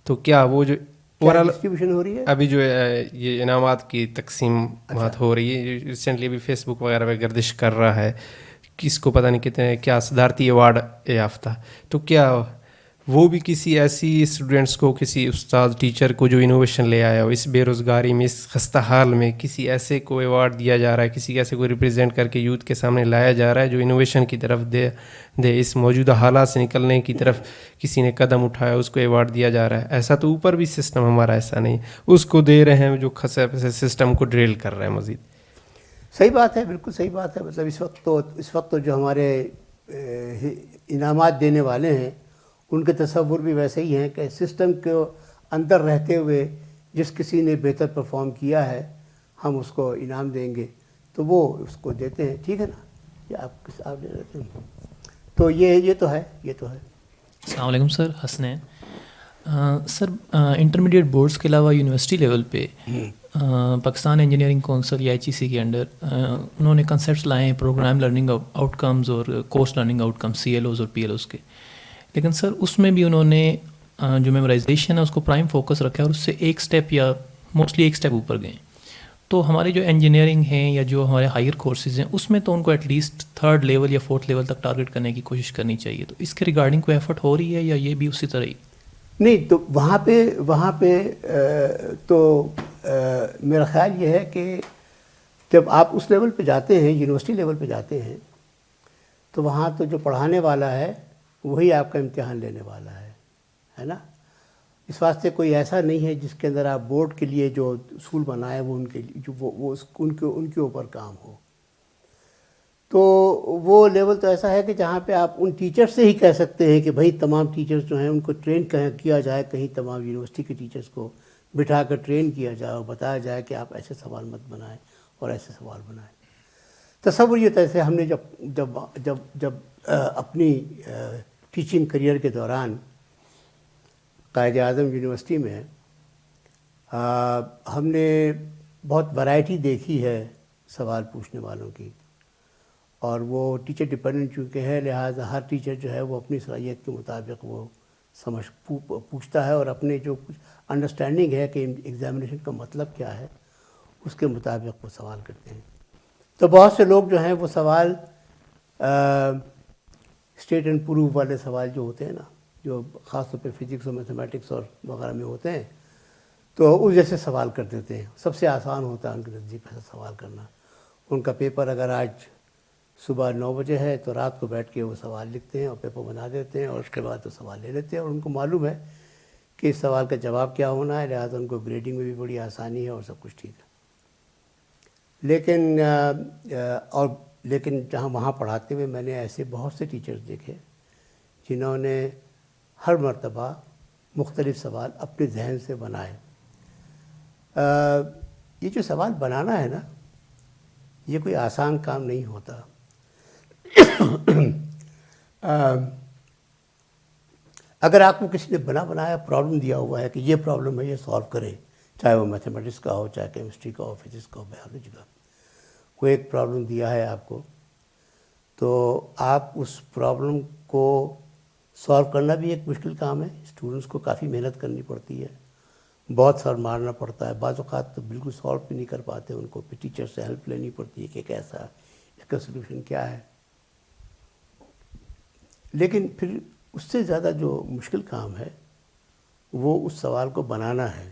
تو کیا وہ جو اوورآل ڈسٹریبیوشن ہو رہی ہے ابھی جو یہ انعامات کی تقسیمات ہو رہی ہے، ریسنٹلی ابھی فیس بک وغیرہ پہ گردش کر رہا ہے، کس کو پتہ نہیں کتنے کیا صدارتی ایوارڈ یافتہ، تو کیا وہ بھی کسی ایسی اسٹوڈنٹس کو، کسی استاد ٹیچر کو جو انوویشن لے آیا ہو اس بے روزگاری میں، اس خستہ حال میں، کسی ایسے کو ایوارڈ دیا جا رہا ہے، کسی ایسے کو ریپرزینٹ کر کے یوتھ کے سامنے لایا جا رہا ہے جو انوویشن کی طرف دے اس موجودہ حالات سے نکلنے کی طرف کسی نے قدم اٹھایا، اس کو ایوارڈ دیا جا رہا ہے. ایسا تو اوپر بھی سسٹم ہمارا ایسا نہیں، اس کو دے رہے ہیں جو خسے پسے سسٹم کو ڈرل کر رہے ہیں مزید. صحیح بات ہے، بالکل صحیح بات ہے. مطلب اس وقت تو جو ہمارے انعامات دینے والے ہیں ان کے تصور بھی ویسے ہی ہیں کہ سسٹم کے اندر رہتے ہوئے جس کسی نے بہتر پرفارم کیا ہے ہم اس کو انعام دیں گے، تو وہ اس کو دیتے ہیں. ٹھیک ہے نا، یہ آپ دے دیتے ہیں. تو یہ تو ہے. السلام علیکم سر. حسنین سر، انٹرمیڈیٹ بورڈز کے علاوہ یونیورسٹی لیول پہ پاکستان انجینئرنگ کونسل یا HEC کے انڈر انہوں نے کنسیپٹس لائے ہیں پروگرام لرننگ آؤٹ کمز اور course learning out comes CLOs اور PLOs کے. لیکن سر اس میں بھی انہوں نے جو میمورائزیشن ہے اس کو پرائم فوکس رکھا ہے اور اس سے ایک سٹیپ یا موسٹلی ایک سٹیپ اوپر گئے. تو ہمارے جو انجینئرنگ ہیں یا جو ہمارے ہائر کورسز ہیں اس میں تو ان کو ایٹ لیسٹ 3rd لیول یا 4th لیول تک ٹارگیٹ کرنے کی کوشش کرنی چاہیے. تو اس کے ریگارڈنگ کوئی ایفرٹ ہو رہی ہے یا یہ بھی اسی طرح ہی؟ نہیں، تو وہاں پہ تو میرا خیال یہ ہے کہ جب آپ اس لیول پہ جاتے ہیں، یونیورسٹی لیول پہ جاتے ہیں، تو وہاں تو جو پڑھانے والا ہے وہی آپ کا امتحان لینے والا ہے نا. اس واسطے کوئی ایسا نہیں ہے جس کے اندر آپ بورڈ کے لیے جو اصول بنائے وہ ان کے لیے جو وہ ان کے اوپر کام ہو. تو وہ لیول تو ایسا ہے کہ جہاں پہ آپ ان ٹیچر سے ہی کہہ سکتے ہیں کہ بھائی تمام ٹیچرز جو ہیں ان کو ٹرین کیا جائے، کہیں تمام یونیورسٹی کے ٹیچرز کو بٹھا کر ٹرین کیا جائے اور بتایا جائے کہ آپ ایسے سوال مت بنائیں اور ایسے سوال بنائیں. تصور یہ تھا ہم نے جب اپنی ٹیچنگ کریئر کے دوران قائد اعظم یونیورسٹی میں ہم نے بہت ورائٹی دیکھی ہے سوال پوچھنے والوں کی، اور وہ ٹیچر ڈپینڈنٹ چونکہ ہے لہٰذا ہر ٹیچر جو ہے وہ اپنی صلاحیت کے مطابق وہ پوچھتا ہے، اور اپنے جو کچھ انڈرسٹینڈنگ ہے کہ ایگزامینیشن کا مطلب کیا ہے اس کے مطابق وہ سوال کرتے ہیں. تو بہت سے لوگ جو ہیں وہ سوال اسٹیٹ اینڈ پروف والے سوال جو ہوتے ہیں نا، جو خاص طور پہ فزکس اور میتھمیٹکس اور وغیرہ میں ہوتے ہیں، تو اس جیسے سوال کر دیتے ہیں. سب سے آسان ہوتا ہے ان کے نزدیک ایسا سوال کرنا. ان کا پیپر اگر آج صبح 9 بجے ہے تو رات کو بیٹھ کے وہ سوال لکھتے ہیں اور پیپر بنا دیتے ہیں، اور اس کے بعد وہ سوال لے لیتے ہیں، اور ان کو معلوم ہے کہ اس سوال کا جواب کیا ہونا ہے، لہٰذا ان کو گریڈنگ میں بھی بڑی آسانی ہے اور سب کچھ ٹھیک ہے. لیکن جہاں وہاں پڑھاتے ہوئے میں نے ایسے بہت سے ٹیچرز دیکھے جنہوں نے ہر مرتبہ مختلف سوال اپنے ذہن سے بنائے. یہ جو سوال بنانا ہے نا، یہ کوئی آسان کام نہیں ہوتا. اگر آپ کو کسی نے بنایا پرابلم دیا ہوا ہے کہ یہ پرابلم ہے یہ سالو کریں، چاہے وہ میتھمیٹکس کا ہو، چاہے کیمسٹری کا ہو، فزکس کا ہو، بایولوجی کا، کوئی ایک پرابلم دیا ہے آپ کو، تو آپ اس پرابلم کو سالو کرنا بھی ایک مشکل کام ہے. اسٹوڈنٹس کو کافی محنت کرنی پڑتی ہے، بہت سر مارنا پڑتا ہے، بعض اوقات تو بالکل سالو بھی نہیں کر پاتے، ان کو پھر ٹیچر سے ہیلپ لینی پڑتی ہے کہ کیسا اس کا سلوشن کیا ہے. لیکن پھر اس سے زیادہ جو مشکل کام ہے وہ اس سوال کو بنانا ہے.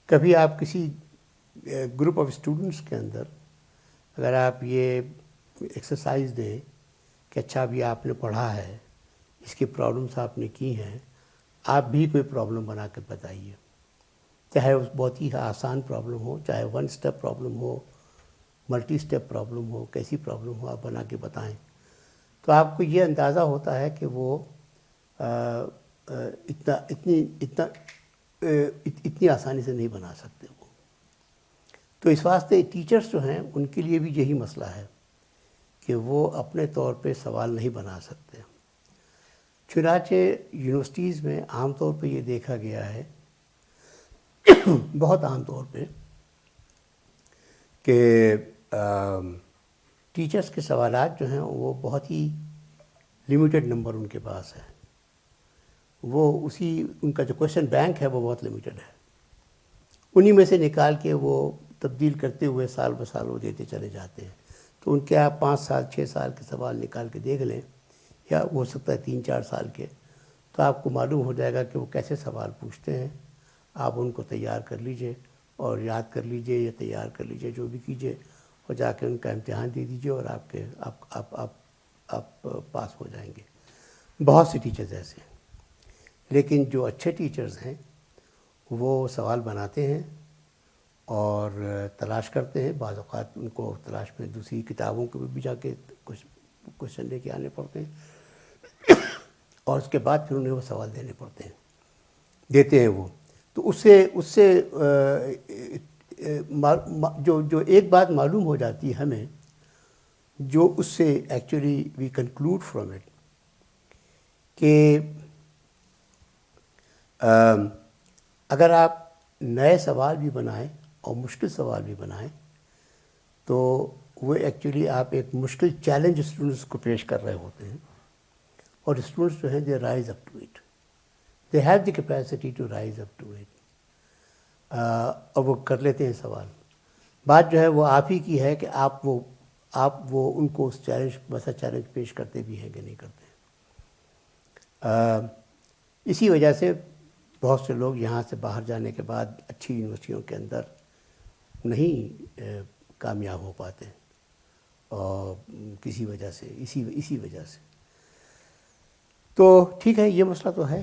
کبھی آپ کسی گروپ آف اسٹوڈنٹس کے اندر اگر آپ یہ ایکسرسائز دیں کہ اچھا ابھی آپ نے پڑھا ہے، اس کی پرابلمس آپ نے کی ہیں، آپ بھی کوئی پرابلم بنا کے بتائیے، چاہے وہ بہت ہی آسان پرابلم ہو، چاہے 1 اسٹیپ پرابلم ہو، ملٹی اسٹیپ پرابلم ہو، کیسی پرابلم ہو، آپ بنا کے بتائیں. تو آپ کو یہ اندازہ ہوتا ہے کہ وہ اتنی آسانی سے نہیں بنا سکتے وہ. تو اس واسطے ٹیچرز جو ہیں ان کے لیے بھی یہی مسئلہ ہے کہ وہ اپنے طور پہ سوال نہیں بنا سکتے. چنانچہ یونیورسٹیز میں عام طور پہ یہ دیکھا گیا ہے بہت عام طور پہ کہ ٹیچرز کے سوالات جو ہیں وہ بہت ہی لیمیٹڈ نمبر ان کے پاس ہے. وہ ان کا جو کویشچن بینک ہے وہ بہت لیمیٹڈ ہے. انہی میں سے نکال کے وہ تبدیل کرتے ہوئے سال بہ سال وہ دیتے چلے جاتے ہیں. تو ان کے آپ 5 سال 6 سال کے سوال نکال کے دیکھ لیں، یا ہو سکتا ہے 3-4 سال کے، تو آپ کو معلوم ہو جائے گا کہ وہ کیسے سوال پوچھتے ہیں. آپ ان کو تیار کر لیجئے اور یاد کر لیجئے یا تیار کر لیجئے، جو بھی کیجئے، اور جا کے ان کا امتحان دے دیجئے اور آپ پاس ہو جائیں گے. بہت سے ٹیچرز ایسے ہیں. لیکن جو اچھے ٹیچرز ہیں وہ سوال بناتے ہیں اور تلاش کرتے ہیں. بعض اوقات ان کو تلاش میں دوسری کتابوں کے بھی جا کے کچھ کویشچن لے کے آنے پڑتے ہیں اور اس کے بعد پھر انہیں وہ سوال دیتے ہیں وہ. تو اس سے جو ایک بات معلوم ہو جاتی ہے ہمیں، جو اس سے actually we conclude from it, کہ اگر آپ نئے سوال بھی بنائیں اور مشکل سوال بھی بنائیں تو وہ ایکچولی آپ ایک مشکل چیلنج اسٹوڈنٹس کو پیش کر رہے ہوتے ہیں، اور اسٹوڈنٹس جو ہیں they rise up to it, they have the capacity to rise up to it, اور وہ کر لیتے ہیں سوال. بات جو ہے وہ آپ ہی کی ہے کہ آپ وہ ان کو اس چیلنج ویسا چیلنج پیش کرتے بھی ہیں کہ نہیں کرتے. اسی وجہ سے بہت سے لوگ یہاں سے باہر جانے کے بعد اچھی یونیورسٹیوں کے اندر نہیں کامیاب ہو پاتے، اور کسی وجہ سے اسی وجہ سے. تو ٹھیک ہے، یہ مسئلہ تو ہے.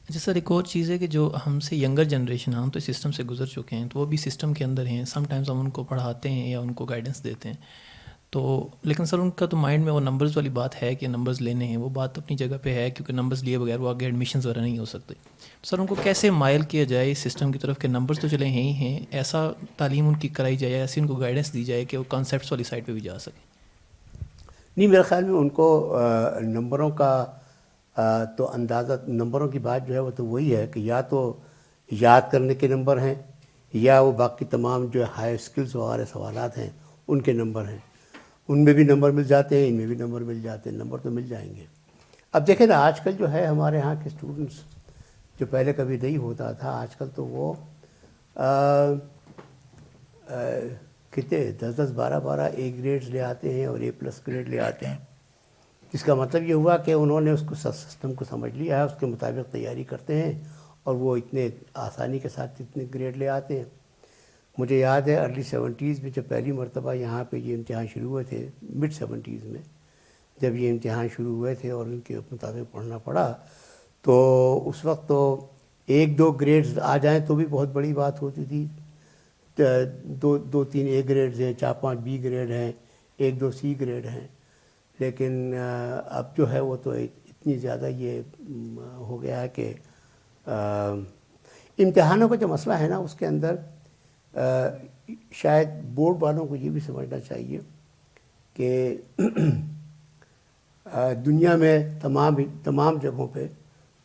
اچھا سر، ایک اور چیز ہے کہ جو ہم سے ینگر جنریشن، ہم تو اس سسٹم سے گزر چکے ہیں، تو وہ بھی سسٹم کے اندر ہیں. سم ٹائمز ہم ان کو پڑھاتے ہیں یا ان کو گائیڈنس دیتے ہیں، تو لیکن سر ان کا تو مائنڈ میں وہ نمبرز والی بات ہے کہ نمبرز لینے ہیں. وہ بات اپنی جگہ پہ ہے، کیونکہ نمبرز لیے بغیر وہ آگے ایڈمیشنز وغیرہ نہیں ہو سکتے. سر ان کو کیسے مائل کیا جائے اس سسٹم کی طرف کہ نمبرز تو چلے ہیں ہی ہیں، ایسا تعلیم ان کی کرائی جائے، ایسی ان کو گائیڈنس دی جائے کہ وہ کانسیپٹس والی سائڈ پہ بھی جا سکیں؟ نہیں، میرے خیال میں ان کو نمبروں کا تو اندازہ، نمبروں کی بات جو ہے وہ تو وہی ہے کہ یا تو یاد کرنے کے نمبر ہیں، یا وہ باقی تمام جو ہائی اسکلز وغیرہ سوالات ہیں ان کے نمبر ہیں. ان میں بھی نمبر مل جاتے ہیں، ان میں بھی نمبر مل جاتے ہیں، نمبر تو مل جائیں گے. اب دیکھیں نا، آج کل جو ہے ہمارے ہاں کے اسٹوڈنٹس، جو پہلے کبھی نہیں ہوتا تھا، آج کل تو وہ کتنے 10-10 12-12 اے گریڈز لے آتے ہیں اور A+ گریڈ لے آتے ہیں. اس کا مطلب یہ ہوا کہ انہوں نے اس کو سسٹم کو سمجھ لیا ہے، اس کے مطابق تیاری کرتے ہیں اور وہ اتنے آسانی کے ساتھ اتنے گریڈ لے آتے ہیں. مجھے یاد ہے ارلی 70s میں جب پہلی مرتبہ یہاں پہ یہ امتحان شروع ہوئے تھے، مڈ 70s میں جب یہ امتحان شروع ہوئے تھے اور ان کے مطابق پڑھنا پڑا، تو اس وقت تو 1-2 گریڈز آ جائیں تو بھی بہت بڑی بات ہوتی تھی. 2-3 A گریڈز ہیں، 4-5 B گریڈ ہیں، 1-2 C گریڈ ہیں. لیکن اب جو ہے وہ تو اتنی زیادہ یہ ہو گیا ہے کہ امتحانوں کا جو مسئلہ ہے نا، اس کے اندر شاید بورڈ والوں کو یہ بھی سمجھنا چاہیے کہ دنیا میں تمام جگہوں پہ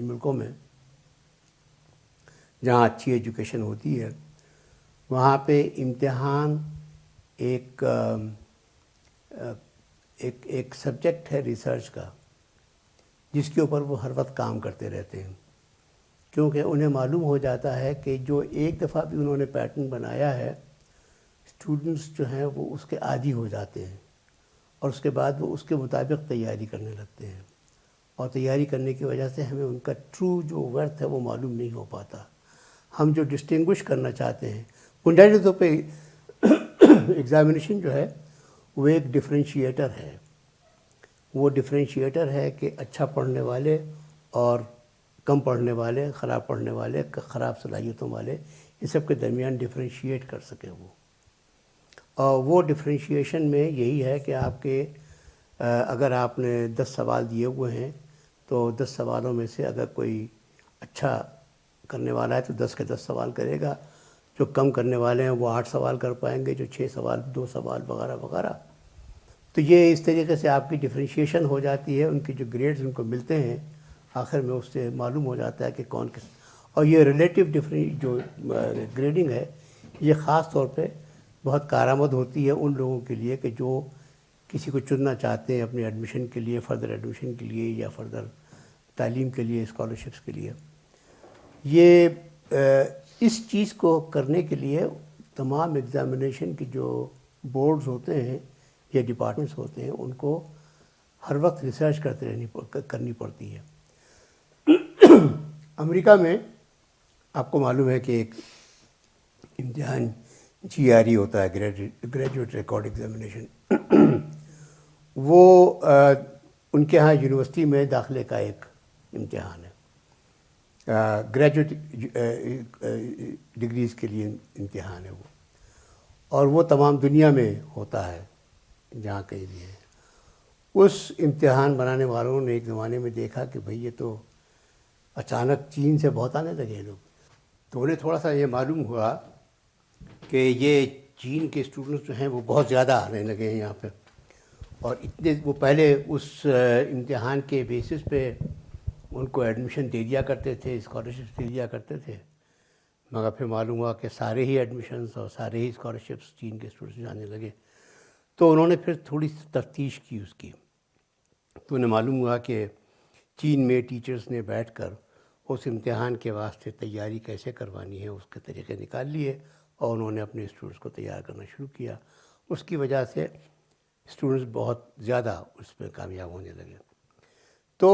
ملکوں میں جہاں اچھی ایجوکیشن ہوتی ہے وہاں پہ امتحان ایک سبجیکٹ ہے ریسرچ کا جس کے اوپر وہ ہر وقت کام کرتے رہتے ہیں، کیونکہ انہیں معلوم ہو جاتا ہے کہ جو ایک دفعہ بھی انہوں نے پیٹرن بنایا ہے اسٹوڈنٹس جو ہیں وہ اس کے عادی ہو جاتے ہیں اور اس کے بعد وہ اس کے مطابق تیاری کرنے لگتے ہیں، اور تیاری کرنے کی وجہ سے ہمیں ان کا ٹرو جو ورتھ ہے وہ معلوم نہیں ہو پاتا۔ ہم جو ڈسٹنگوش کرنا چاہتے ہیں بنیادی طور پہ ایگزامینیشن جو ہے وہ ایک ڈفرینشیٹر ہے، وہ ڈفرینشیٹر ہے کہ اچھا پڑھنے والے اور کم پڑھنے والے، خراب پڑھنے والے، خراب صلاحیتوں والے، ان سب کے درمیان ڈفرینشیٹ کر سکے وہ۔ اور وہ ڈفرینشیشن میں یہی ہے کہ آپ کے اگر آپ نے 10 سوال دیے ہوئے ہیں تو 10 سوالوں میں سے اگر کوئی اچھا کرنے والا ہے تو 10 کے 10 سوال کرے گا، جو کم کرنے والے ہیں وہ 8 سوال کر پائیں گے، جو 6 سوال 2 سوال وغیرہ وغیرہ۔ تو یہ اس طریقے سے آپ کی ڈفرینشیشن ہو جاتی ہے، ان کی جو گریڈز ان کو ملتے ہیں آخر میں اس سے معلوم ہو جاتا ہے کہ کون کس۔ اور یہ ریلیٹیو جو گریڈنگ ہے یہ خاص طور پہ بہت کارآمد ہوتی ہے ان لوگوں کے لیے کہ جو کسی کو چننا چاہتے ہیں اپنے ایڈمیشن کے لیے، فردر ایڈمیشن کے لیے یا فردر تعلیم کے لیے، اسکالرشپس کے لیے۔ یہ اس چیز کو کرنے کے لیے تمام ایگزامینیشن کی جو بورڈز ہوتے ہیں یا ڈپارٹمنٹس ہوتے ہیں ان کو ہر وقت ریسرچ کرنی پڑتی ہے۔ امریکہ میں آپ کو معلوم ہے کہ ایک امتحان GRE ہوتا ہے، گریجویٹ ریکارڈ ایگزامینیشن۔ وہ ان کے ہاں یونیورسٹی میں داخلے کا ایک امتحان ہے، گریجویٹ ڈگریز کے لیے امتحان ہے وہ، اور وہ تمام دنیا میں ہوتا ہے جہاں کہیں بھی ہے۔ اس امتحان بنانے والوں نے ایک زمانے میں دیکھا کہ بھئی یہ تو اچانک چین سے بہت آنے لگے لوگ، تو انہیں تھوڑا سا یہ معلوم ہوا کہ یہ چین کے اسٹوڈنٹس جو ہیں وہ بہت زیادہ آنے لگے ہیں یہاں پہ، اور اتنے وہ پہلے اس امتحان کے بیسس پہ ان کو ایڈمیشن دے دیا کرتے تھے، اسکالرشپس دے دیا کرتے تھے، مگر پھر معلوم ہوا کہ سارے ہی ایڈمیشنز اور سارے ہی اسکالرشپس چین کے اسٹوڈنٹس جانے لگے۔ تو انہوں نے پھر تھوڑی سی تفتیش کی اس کی، تو انہیں معلوم ہوا کہ چین میں ٹیچرز نے بیٹھ کر اس امتحان کے واسطے تیاری کیسے کروانی ہے اس کے طریقے نکال لیے، اور انہوں نے اپنے اسٹوڈنٹس کو تیار کرنا شروع کیا۔ اس کی وجہ سے اسٹوڈنٹس بہت زیادہ اس پہ کامیاب ہونے لگے۔ تو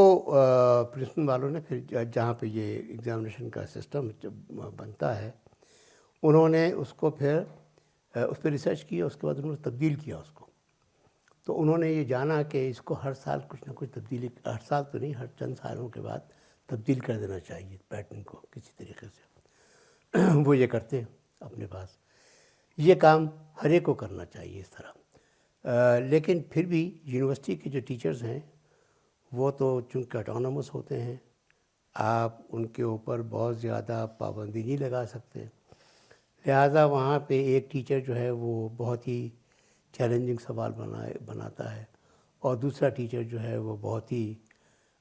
پرنسپل والوں نے پھر جہاں پہ یہ ایگزامینیشن کا سسٹم بنتا ہے انہوں نے اس کو پھر اس پہ ریسرچ کیا، اس کے بعد انہوں نے تبدیل کیا اس کو۔ تو انہوں نے یہ جانا کہ اس کو ہر سال کچھ نہ کچھ تبدیلی، ہر سال تو نہیں، ہر چند سالوں کے بعد تبدیل کر دینا چاہیے پیٹرن کو کسی طریقے سے۔ وہ یہ کرتے ہیں اپنے پاس، یہ کام ہر ایک کو کرنا چاہیے اس طرح۔ لیکن پھر بھی یونیورسٹی کے جو ٹیچرز ہیں وہ تو چونکہ اٹانومس ہوتے ہیں، آپ ان کے اوپر بہت زیادہ پابندی نہیں لگا سکتے، لہٰذا وہاں پہ ایک ٹیچر جو ہے وہ بہت ہی چیلنجنگ سوال بناتا ہے، اور دوسرا ٹیچر جو ہے وہ بہت ہی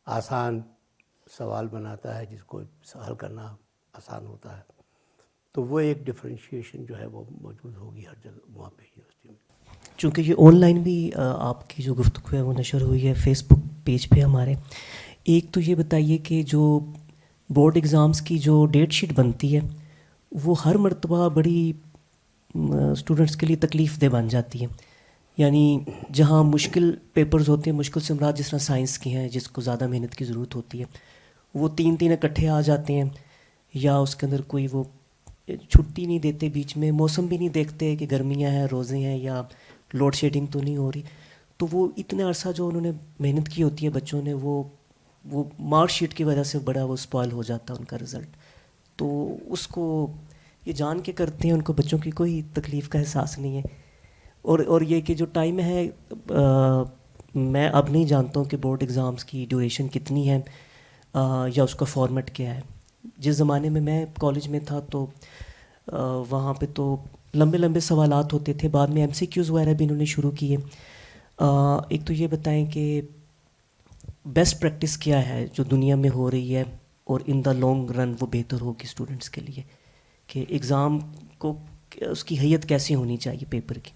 آسان سوال بناتا ہے جس کو حل کرنا آسان ہوتا ہے۔ تو وہ ایک ڈفرینشیشن جو ہے وہ موجود ہوگی ہر جگہ وہاں پہ یونیورسٹی میں۔ چونکہ یہ آن لائن بھی آپ کی جو گفتگو ہے وہ نشر ہوئی ہے فیس بک پیج پہ ہمارے، ایک تو یہ بتائیے کہ جو بورڈ ایگزامس کی جو ڈیٹ شیٹ بنتی ہے وہ ہر مرتبہ بڑی اسٹوڈنٹس کے لیے تکلیف دہ بن جاتی ہے، یعنی جہاں مشکل پیپرز ہوتے ہیں، مشکل سے مراد جس طرح سائنس کی ہیں جس کو زیادہ محنت کی ضرورت ہوتی ہے، وہ 3 اکٹھے آ جاتے ہیں، یا اس کے اندر کوئی وہ چھٹی نہیں دیتے، بیچ میں موسم بھی نہیں دیکھتے کہ گرمیاں ہیں، روزے ہیں، یا لوڈ شیڈنگ تو نہیں ہو رہی، تو وہ اتنے عرصہ جو انہوں نے محنت کی ہوتی ہے بچوں نے، وہ مارک شیٹ کی وجہ سے بڑا وہ اسپائل ہو جاتا ہے ان کا رزلٹ۔ تو اس کو یہ جان کے کرتے ہیں، ان کو بچوں کی کوئی تکلیف کا احساس نہیں ہے۔ اور یہ کہ جو ٹائم ہے، میں اب نہیں جانتا ہوں کہ بورڈ ایگزامس کی ڈیوریشن کتنی ہے یا اس کا فارمیٹ کیا ہے۔ جس زمانے میں کالج میں تھا تو وہاں پہ تو لمبے سوالات ہوتے تھے، بعد میں MCQs وغیرہ بھی انہوں نے شروع کیے۔ ایک تو یہ بتائیں کہ بیسٹ پریکٹس کیا ہے جو دنیا میں ہو رہی ہے اور ان دا لانگ رن وہ بہتر ہوگی اسٹوڈنٹس کے لیے, کہ ایگزام کو اس کی حیت کیسی ہونی چاہیے پیپر کی؟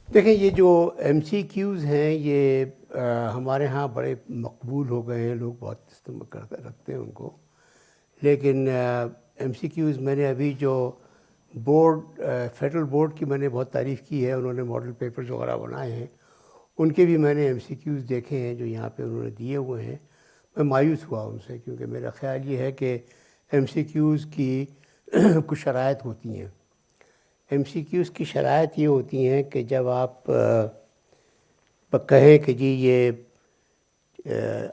دیکھیں یہ جو ایم سی کیوز ہیں یہ ہمارے ہاں بڑے مقبول ہو گئے ہیں, لوگ بہت استعمال رکھتے ہیں ان کو, لیکن ایم سی کیوز میں نے ابھی جو بورڈ فیڈرل بورڈ کی میں نے بہت تعریف کی ہے, انہوں نے ماڈل پیپرز وغیرہ بنائے ہیں, ان کے بھی میں نے ایم سی کیوز دیکھے ہیں جو یہاں پہ انہوں نے دیے ہوئے ہیں. میں مایوس ہوا ان سے, کیونکہ میرا خیال یہ ہے کہ ایم سی کیوز کی کچھ شرائط ہوتی ہیں. ایم سی کیوز کی شرائط یہ ہوتی ہیں کہ جب آپ کہیں کہ جی یہ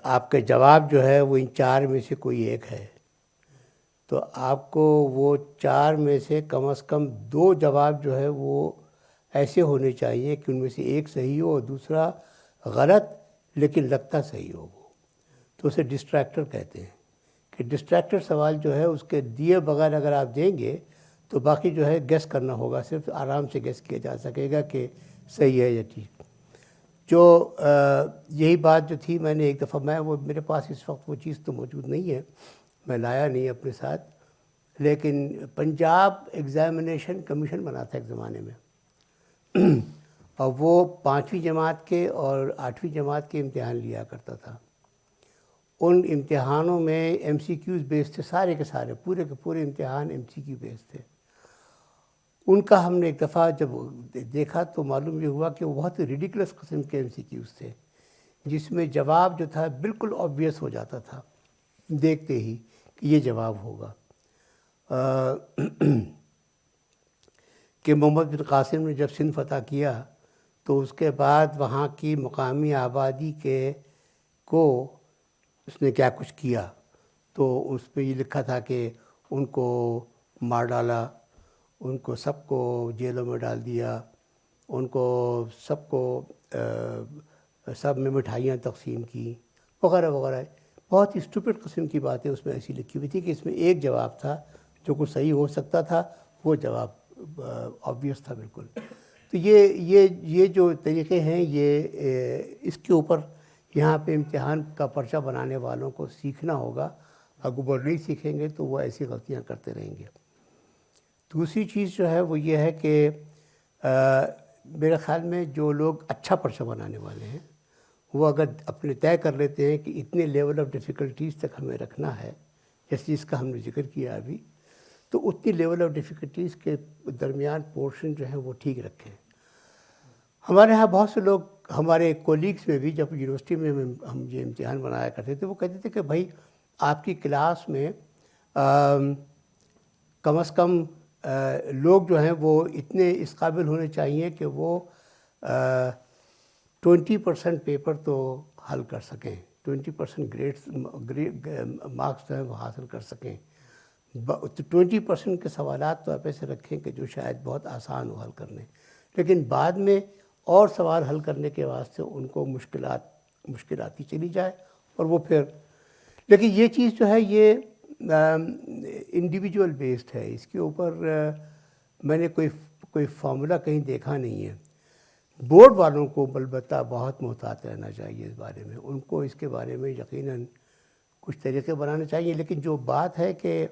آپ کا جواب جو ہے وہ ان 4 میں سے کوئی ایک ہے, تو آپ کو وہ 4 میں سے کم از کم 2 جواب جو ہے وہ ایسے ہونے چاہیے کہ ان میں سے ایک صحیح ہو اور دوسرا غلط لیکن لگتا صحیح ہو. وہ تو اسے ڈسٹریکٹر کہتے ہیں, کہ ڈسٹریکٹر سوال جو ہے اس کے دیے بغیر اگر آپ دیں گے تو باقی جو ہے گیس کرنا ہوگا, صرف آرام سے گیس کیا جا سکے گا کہ صحیح ہے یا ٹھیک. جو یہی بات جو تھی, میں نے ایک دفعہ وہ میرے پاس اس وقت وہ چیز تو موجود نہیں ہے, میں لایا نہیں اپنے ساتھ, لیکن پنجاب ایگزامینیشن کمیشن بنا تھا ایک زمانے میں, اور وہ 5ویں جماعت کے اور 8ویں جماعت کے امتحان لیا کرتا تھا. ان امتحانوں میں ایم سی کیوز بیس تھے, سارے کے سارے پورے کے پورے امتحان ایم سی کیو بیس تھے. ان کا ہم نے ایک دفعہ جب دیکھا تو معلوم یہ ہوا کہ وہ بہت ہی ریڈیکولس قسم کے ایم سی کیوز تھے, جس میں جواب جو تھا بالکل آبویس ہو جاتا تھا دیکھتے ہی کہ یہ جواب ہوگا. کہ محمد بن قاسم نے جب سندھ فتح کیا تو اس کے بعد وہاں کی مقامی آبادی کو اس نے کیا کچھ کیا, تو اس پہ یہ لکھا تھا کہ ان کو مار ڈالا, ان کو سب کو جیلوں میں ڈال دیا, ان کو سب میں مٹھائیاں تقسیم کی وغیرہ وغیرہ. بہت ہی اسٹوپڈ قسم کی باتیں اس میں ایسی لکھی ہوئی تھی کہ اس میں ایک جواب تھا جو کچھ صحیح ہو سکتا تھا, وہ جواب آبویس تھا بالکل. تو یہ جو طریقے ہیں یہ اس کے اوپر یہاں پہ امتحان کا پرچہ بنانے والوں کو سیکھنا ہوگا. اگر وہ نہیں سیکھیں گے تو وہ ایسی غلطیاں کرتے رہیں گے. دوسری چیز جو ہے وہ یہ ہے کہ میرے خیال میں جو لوگ اچھا پرچہ بنانے والے ہیں وہ اگر اپنے طے کر لیتے ہیں کہ اتنے لیول آف ڈیفیکلٹیز تک ہمیں رکھنا ہے, جس چیز کا ہم نے ذکر کیا ابھی, تو اتنی لیول آف ڈیفیکلٹیز کے درمیان پورشن جو ہے وہ ٹھیک رکھیں. ہمارے ہاں بہت سے لوگ, ہمارے کولیگس میں بھی جب یونیورسٹی میں ہم یہ امتحان بنایا کرتے تھے, وہ کہتے تھے کہ بھائی آپ کی کلاس میں کم از کم لوگ جو ہیں وہ اتنے اس قابل ہونے چاہیے کہ وہ 20% پیپر تو حل کر سکیں, 20% مارکس جو ہیں وہ حاصل کر سکیں. 20% کے سوالات تو آپ ایسے رکھیں کہ جو شاید بہت آسان ہو حل کرنے, لیکن بعد میں اور سوال حل کرنے کے واسطے ان کو مشکلاتی چلی جائے, اور وہ پھر, لیکن یہ چیز جو ہے یہ انڈیویجول بیسڈ ہے. اس کے اوپر میں نے کوئی فارمولا کہیں دیکھا نہیں ہے. بورڈ والوں کو البتہ بہت محتاط رہنا چاہیے اس بارے میں, ان کو اس کے بارے میں یقیناً کچھ طریقے بنانے چاہیے. لیکن جو بات ہے کہ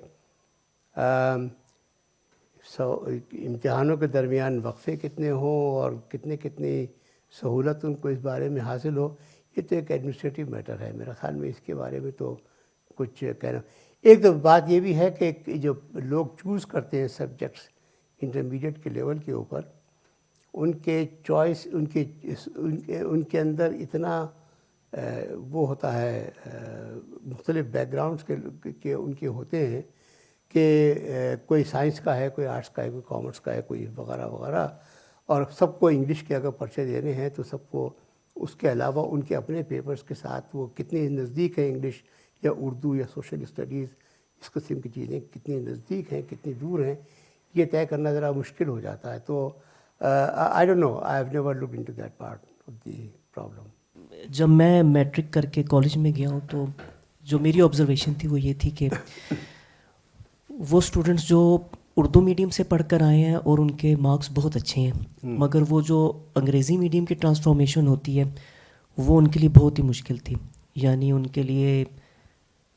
امتحانوں کے درمیان وقفے کتنے ہوں اور کتنی سہولت ان کو اس بارے میں حاصل ہو, یہ تو ایک ایڈمنسٹریٹو میٹر ہے. میرے خیال میں اس کے بارے میں تو کچھ کہنا. ایک تو بات یہ بھی ہے کہ جو لوگ چوز کرتے ہیں سبجیکٹس انٹرمیڈیٹ کے لیول کے اوپر, ان کے چوائس ان کے اندر اتنا وہ ہوتا ہے, مختلف بیک گراؤنڈس کے ان کے ہوتے ہیں کہ کوئی سائنس کا ہے, کوئی آرٹس کا ہے, کوئی کامرس کا ہے, کوئی وغیرہ وغیرہ, اور سب کو انگلش کے اگر پرچے دینے ہیں تو سب کو اس کے علاوہ ان کے اپنے پیپرز کے ساتھ وہ کتنی نزدیک ہیں انگلش یا اردو یا سوشل اسٹڈیز, اس قسم کی چیزیں کتنی نزدیک ہیں کتنی دور ہیں, یہ طے کرنا ذرا مشکل ہو جاتا ہے. تو I don't know, I have never looked into that part of the problem. جب میں میٹرک کر کے کالج میں گیا ہوں تو جو میری آبزرویشن تھی وہ یہ تھی کہ وہ اسٹوڈنٹس جو اردو میڈیم سے پڑھ کر آئے ہیں اور ان کے مارکس بہت اچھے ہیں, مگر وہ جو انگریزی میڈیم کی ٹرانسفارمیشن ہوتی ہے وہ ان کے لیے بہت ہی مشکل تھی. یعنی ان کے لیے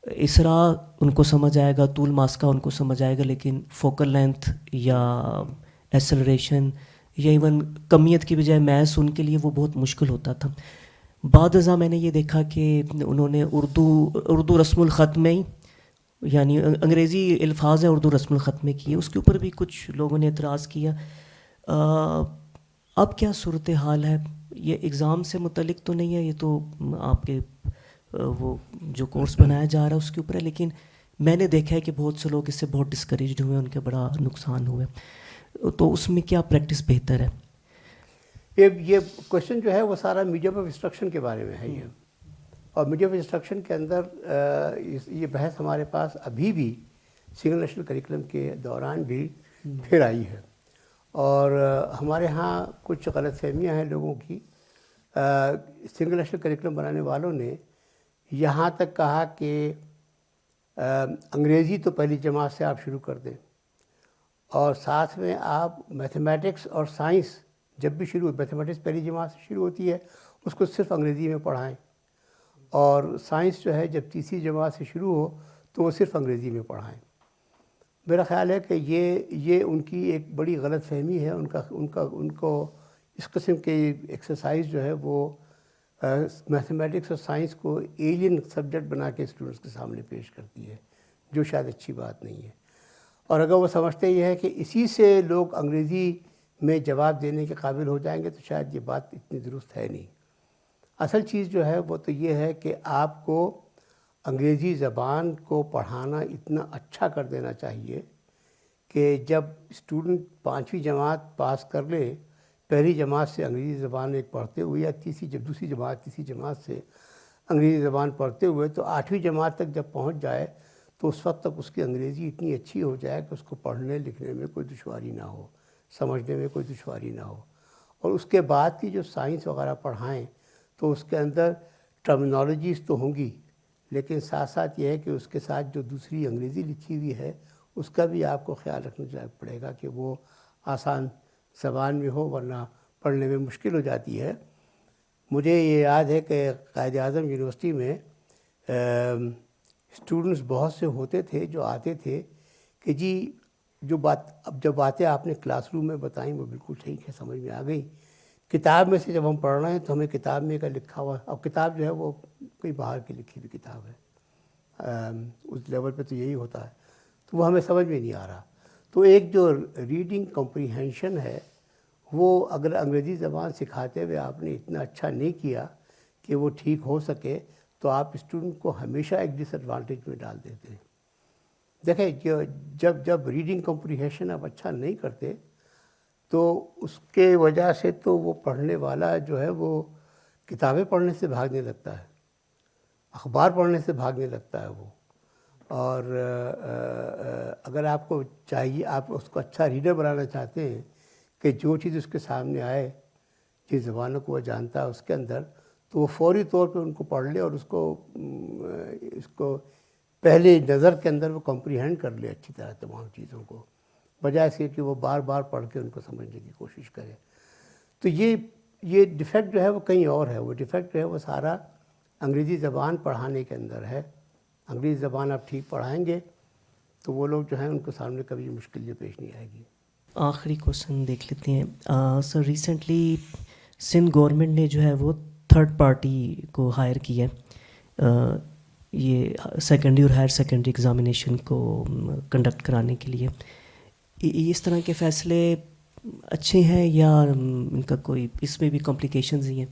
اسرا ان کو سمجھ آئے گا, طول ماسکہ ان کو سمجھ آئے گا, لیکن فوکل لینتھ یا ایسلریشن یا ایون کمیت کی بجائے میتھس ان کے لیے وہ بہت مشکل ہوتا تھا. بعد ازاں میں نے یہ دیکھا کہ انہوں نے اردو رسم الخط میں ہی, یعنی انگریزی الفاظ ہیں اردو رسم الخط میں کیے, اس کے اوپر بھی کچھ لوگوں نے اعتراض کیا. اب کیا صورت حال ہے؟ یہ ایگزام سے متعلق تو نہیں ہے, یہ تو آپ کے وہ جو کورس بنایا جا رہا ہے اس کے اوپر ہے, لیکن میں نے دیکھا ہے کہ بہت سے لوگ اس سے بہت ڈسکریجڈ ہوئے, ان کے بڑا نقصان ہوئے. تو اس میں کیا پریکٹس بہتر ہے؟ یہ کوشچن جو ہے وہ سارا میڈیم آف انسٹرکشن کے بارے میں ہے یہ, اور میڈیم آف انسٹرکشن کے اندر یہ بحث ہمارے پاس ابھی بھی سنگل نیشنل کریکولم کے دوران بھی پھر آئی ہے. اور ہمارے ہاں کچھ غلط فہمیاں ہیں لوگوں کی. سنگل نیشنل کریکولم بنانے والوں نے یہاں تک کہا کہ انگریزی تو پہلی جماعت سے آپ شروع کر دیں, اور ساتھ میں آپ میتھمیٹکس اور سائنس جب بھی میتھمیٹکس پہلی جماعت سے شروع ہوتی ہے اس کو صرف انگریزی میں پڑھائیں, اور سائنس جو ہے جب تیسری جماعت سے شروع ہو تو وہ صرف انگریزی میں پڑھائیں. میرا خیال ہے کہ یہ ان کی ایک بڑی غلط فہمی ہے. ان کو اس قسم کی ایکسرسائز جو ہے وہ میتھمیٹکس اور سائنس کو ایلین سبجیکٹ بنا کے اسٹوڈنٹس کے سامنے پیش کرتی ہے, جو شاید اچھی بات نہیں ہے. اور اگر وہ سمجھتے یہ ہے کہ اسی سے لوگ انگریزی میں جواب دینے کے قابل ہو جائیں گے تو شاید یہ بات اتنی درست ہے نہیں. اصل چیز جو ہے وہ تو یہ ہے کہ آپ کو انگریزی زبان کو پڑھانا اتنا اچھا کر دینا چاہیے کہ جب اسٹوڈنٹ 5ویں جماعت پاس کر لے, پہلی جماعت سے انگریزی زبان ایک پڑھتے ہوئے, یا جب دوسری جماعت تیسری جماعت سے انگریزی زبان پڑھتے ہوئے, تو 8ویں جماعت تک جب پہنچ جائے تو اس وقت تک اس کی انگریزی اتنی اچھی ہو جائے کہ اس کو پڑھنے لکھنے میں کوئی دشواری نہ ہو, سمجھنے میں کوئی دشواری نہ ہو. اور اس کے بعد کی جو سائنس وغیرہ پڑھائیں تو اس کے اندر ٹرمینالوجیز تو ہوں گی, لیکن ساتھ ساتھ یہ ہے کہ اس کے ساتھ جو دوسری انگریزی لکھی ہوئی ہے اس کا بھی آپ کو خیال رکھنا پڑے گا کہ وہ آسان زبان میں ہو, ورنہ پڑھنے میں مشکل ہو جاتی ہے. مجھے یہ یاد ہے کہ قائد اعظم یونیورسٹی میں اسٹوڈنٹس بہت سے ہوتے تھے جو آتے تھے کہ جی جو باتیں آپ نے کلاس روم میں بتائیں وہ بالکل ٹھیک ہے, سمجھ میں آ گئی, کتاب میں سے جب ہم پڑھ رہے ہیں تو ہمیں کتاب میں کا لکھا ہوا, اب کتاب جو ہے وہ کوئی باہر کی لکھی ہوئی کتاب ہے, اس لیول پہ تو یہی ہوتا ہے, تو وہ ہمیں سمجھ میں نہیں آ رہا. تو ایک جو ریڈنگ کمپریہنشن ہے وہ اگر انگریزی زبان سکھاتے ہوئے آپ نے اتنا اچھا نہیں کیا کہ وہ ٹھیک ہو سکے تو آپ اسٹوڈنٹ کو ہمیشہ ایک ڈس ایڈوانٹیج میں ڈال دیتے ہیں. دیکھیں جب ریڈنگ کمپریہنشن آپ اچھا نہیں کرتے تو اس کے وجہ سے تو وہ پڑھنے والا جو ہے وہ کتابیں پڑھنے سے بھاگنے لگتا ہے, اخبار پڑھنے سے بھاگنے لگتا ہے وہ. اور اگر آپ کو چاہیے, آپ اس کو اچھا ریڈر بنانا چاہتے ہیں کہ جو چیز اس کے سامنے آئے, جس زبانوں کو وہ جانتا ہے اس کے اندر, تو وہ فوری طور پہ ان کو پڑھ لے اور اس کو پہلے نظر کے اندر وہ کمپریہینڈ کر لے اچھی طرح تمام چیزوں کو, بجائے سے کہ وہ بار بار پڑھ کے ان کو سمجھنے کی کوشش کرے. تو یہ ڈیفیکٹ جو ہے وہ کہیں اور ہے. وہ ڈیفیکٹ جو ہے وہ سارا انگریزی زبان پڑھانے کے اندر ہے. انگریزی زبان آپ ٹھیک پڑھائیں گے تو وہ لوگ جو ہیں ان کو سامنے کبھی مشکل یہ پیش نہیں آئے گی. آخری کوشچن دیکھ لیتے ہیں سر. ریسنٹلی سندھ گورنمنٹ نے جو ہے وہ تھرڈ پارٹی کو ہائر کیا ہے یہ سیکنڈری اور ہائر سیکنڈری ایگزامینیشن کو کنڈکٹ کرانے کے لیے. اس طرح کے فیصلے اچھے ہیں یا ان کا کوئی اس میں بھی کمپلیکیشنز ہی ہیں؟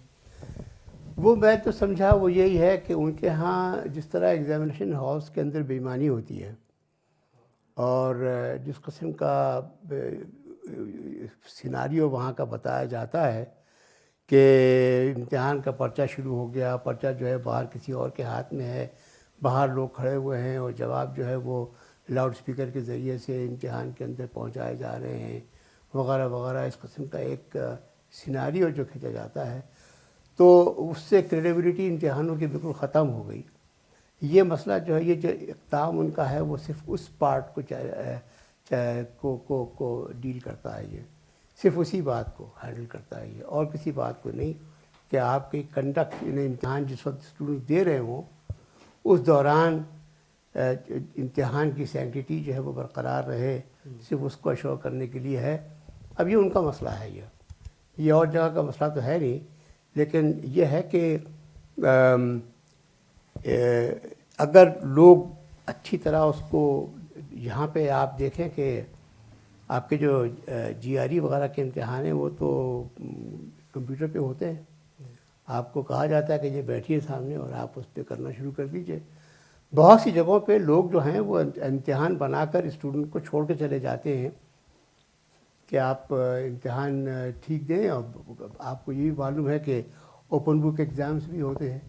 وہ میں تو سمجھا وہ یہی ہے کہ ان کے ہاں جس طرح ایگزامینیشن ہالس کے اندر بے ایمانی ہوتی ہے اور جس قسم کا سیناریو وہاں کا بتایا جاتا ہے کہ امتحان کا پرچہ شروع ہو گیا, پرچہ جو ہے باہر کسی اور کے ہاتھ میں ہے, باہر لوگ کھڑے ہوئے ہیں اور جواب جو ہے وہ لاؤڈ اسپیکر کے ذریعے سے امتحان کے اندر پہنچائے جا رہے ہیں وغیرہ وغیرہ, اس قسم کا ایک سیناریو جو کھینچا جاتا ہے, تو اس سے کریڈیبلٹی امتحانوں کی بالکل ختم ہو گئی. یہ مسئلہ جو ہے, یہ جو اقدام ان کا ہے وہ صرف اس پارٹ کو ڈیل کرتا ہے, یہ صرف اسی بات کو ہینڈل کرتا ہے یہ, اور کسی بات کو نہیں. کہ آپ کی کنڈکٹ امتحان جس وقت اسٹوڈنٹ دے رہے ہوں اس دوران امتحان کی سینکٹی جو ہے وہ برقرار رہے، صرف اس کو اشور کرنے کے لیے ہے. اب یہ ان کا مسئلہ ہے، یہ اور جگہ کا مسئلہ تو ہے نہیں، لیکن یہ ہے کہ اگر لوگ اچھی طرح اس کو، یہاں پہ آپ دیکھیں کہ آپ کے جو جی آر ای وغیرہ کے امتحان ہیں وہ تو کمپیوٹر پہ ہوتے ہیں. آپ کو کہا جاتا ہے کہ یہ بیٹھیے سامنے اور آپ اس پہ کرنا شروع کر دیجئے. بہت سی جگہوں پہ لوگ جو ہیں وہ امتحان بنا کر اسٹوڈنٹ کو چھوڑ کے چلے جاتے ہیں کہ آپ امتحان ٹھیک دیں. اور آپ کو یہ بھی معلوم ہے کہ اوپن بک ایگزامس بھی ہوتے ہیں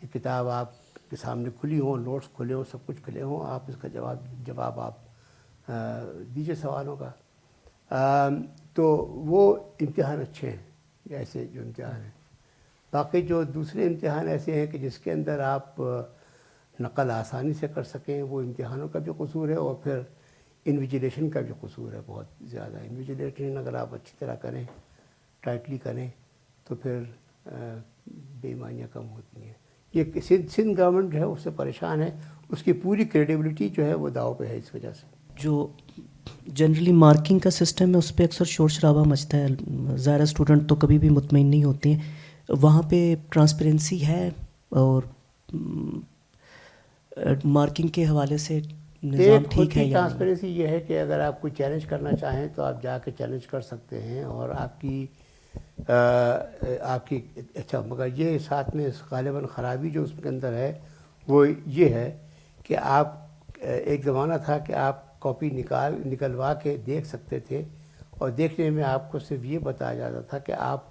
کہ کتاب آپ کے سامنے کھلی ہوں، نوٹس کھلے ہوں، سب کچھ کھلے ہوں، آپ اس کا جواب آپ دیجیے سوالوں کا. تو وہ امتحان اچھے ہیں ایسے جو امتحان ہیں. باقی جو دوسرے امتحان ایسے ہیں کہ جس کے اندر آپ نقل آسانی سے کر سکیں، وہ امتحانوں کا بھی قصور ہے اور پھر انویجیلیشن کا بھی قصور ہے بہت زیادہ. انویجیلیشن اگر آپ اچھی طرح کریں، ٹائٹلی کریں، تو پھر بے ایمانیاں کم ہوتی ہیں. یہ سندھ گورنمنٹ جو ہے اس سے پریشان ہے، اس کی پوری کریڈیبلٹی جو ہے وہ داؤ پہ ہے اس وجہ سے. جو جنرلی مارکنگ کا سسٹم ہے اس پہ اکثر شور شرابہ مچتا ہے، ظاہر اسٹوڈنٹ تو کبھی بھی مطمئن نہیں ہوتے ہیں. وہاں پہ ٹرانسپیرنسی ہے اور مارکنگ کے حوالے سے نظام ٹھیک ہے یا نہیں؟ ٹرانسپیرنسی یہ ہے کہ اگر آپ کوئی چیلنج کرنا چاہیں تو آپ جا کے چیلنج کر سکتے ہیں، اور آپ کی اچھا، مگر یہ ساتھ میں غالباً خرابی جو اس کے اندر ہے وہ یہ ہے کہ آپ، ایک زمانہ تھا کہ آپ کاپی نکلوا کے دیکھ سکتے تھے، اور دیکھنے میں آپ کو صرف یہ بتایا جاتا تھا کہ آپ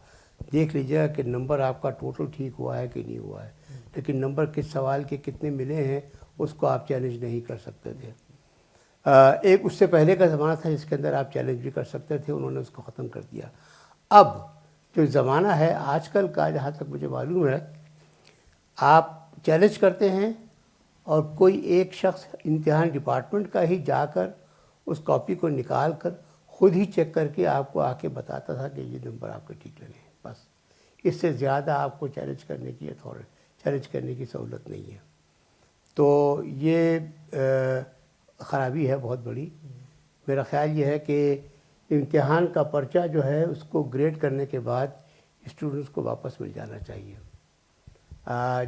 دیکھ لیجیے گا کہ نمبر آپ کا ٹوٹل ٹھیک ہوا ہے کہ نہیں ہوا ہے، لیکن نمبر کس سوال کے کتنے ملے ہیں اس کو آپ چیلنج نہیں کر سکتے تھے. ایک اس سے پہلے کا زمانہ تھا جس کے اندر آپ چیلنج بھی کر سکتے تھے، انہوں نے اس کو ختم کر دیا. اب جو زمانہ ہے آج کل کا، جہاں تک مجھے معلوم ہے، آپ چیلنج کرتے ہیں اور کوئی ایک شخص امتحان ڈپارٹمنٹ کا ہی جا کر اس کاپی کو نکال کر خود ہی چیک کر کے آپ کو آ کے بتاتا تھا کہ یہ نمبر آپ کے ٹھیک لگے. بس اس سے زیادہ آپ کو چیلنج کرنے کی سہولت نہیں ہے. تو یہ خرابی ہے بہت بڑی. میرا خیال یہ ہے کہ امتحان کا پرچہ جو ہے اس کو گریڈ کرنے کے بعد اسٹوڈنٹس کو واپس مل جانا چاہیے.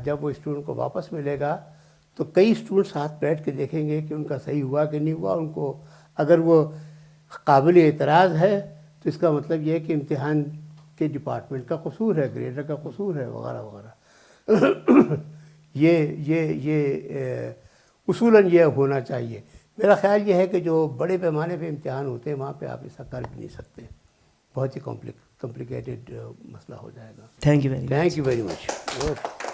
جب وہ اسٹوڈنٹ کو واپس ملے گا تو کئی اسٹوڈنٹ ساتھ بیٹھ کے دیکھیں گے کہ ان کا صحیح ہوا کہ نہیں ہوا. ان کو اگر وہ قابل اعتراض ہے تو اس کا مطلب یہ ہے کہ امتحان کے ڈپارٹمنٹ کا قصور ہے، گریڈر کا قصور ہے، وغیرہ وغیرہ. یہ اصولاً یہ ہونا چاہیے. میرا خیال یہ ہے کہ جو بڑے پیمانے پہ امتحان ہوتے ہیں وہاں پہ آپ ایسا کر بھی نہیں سکتے، بہت ہی کمپلیکیٹڈ مسئلہ ہو جائے گا. Thank you very much. Thank you very much.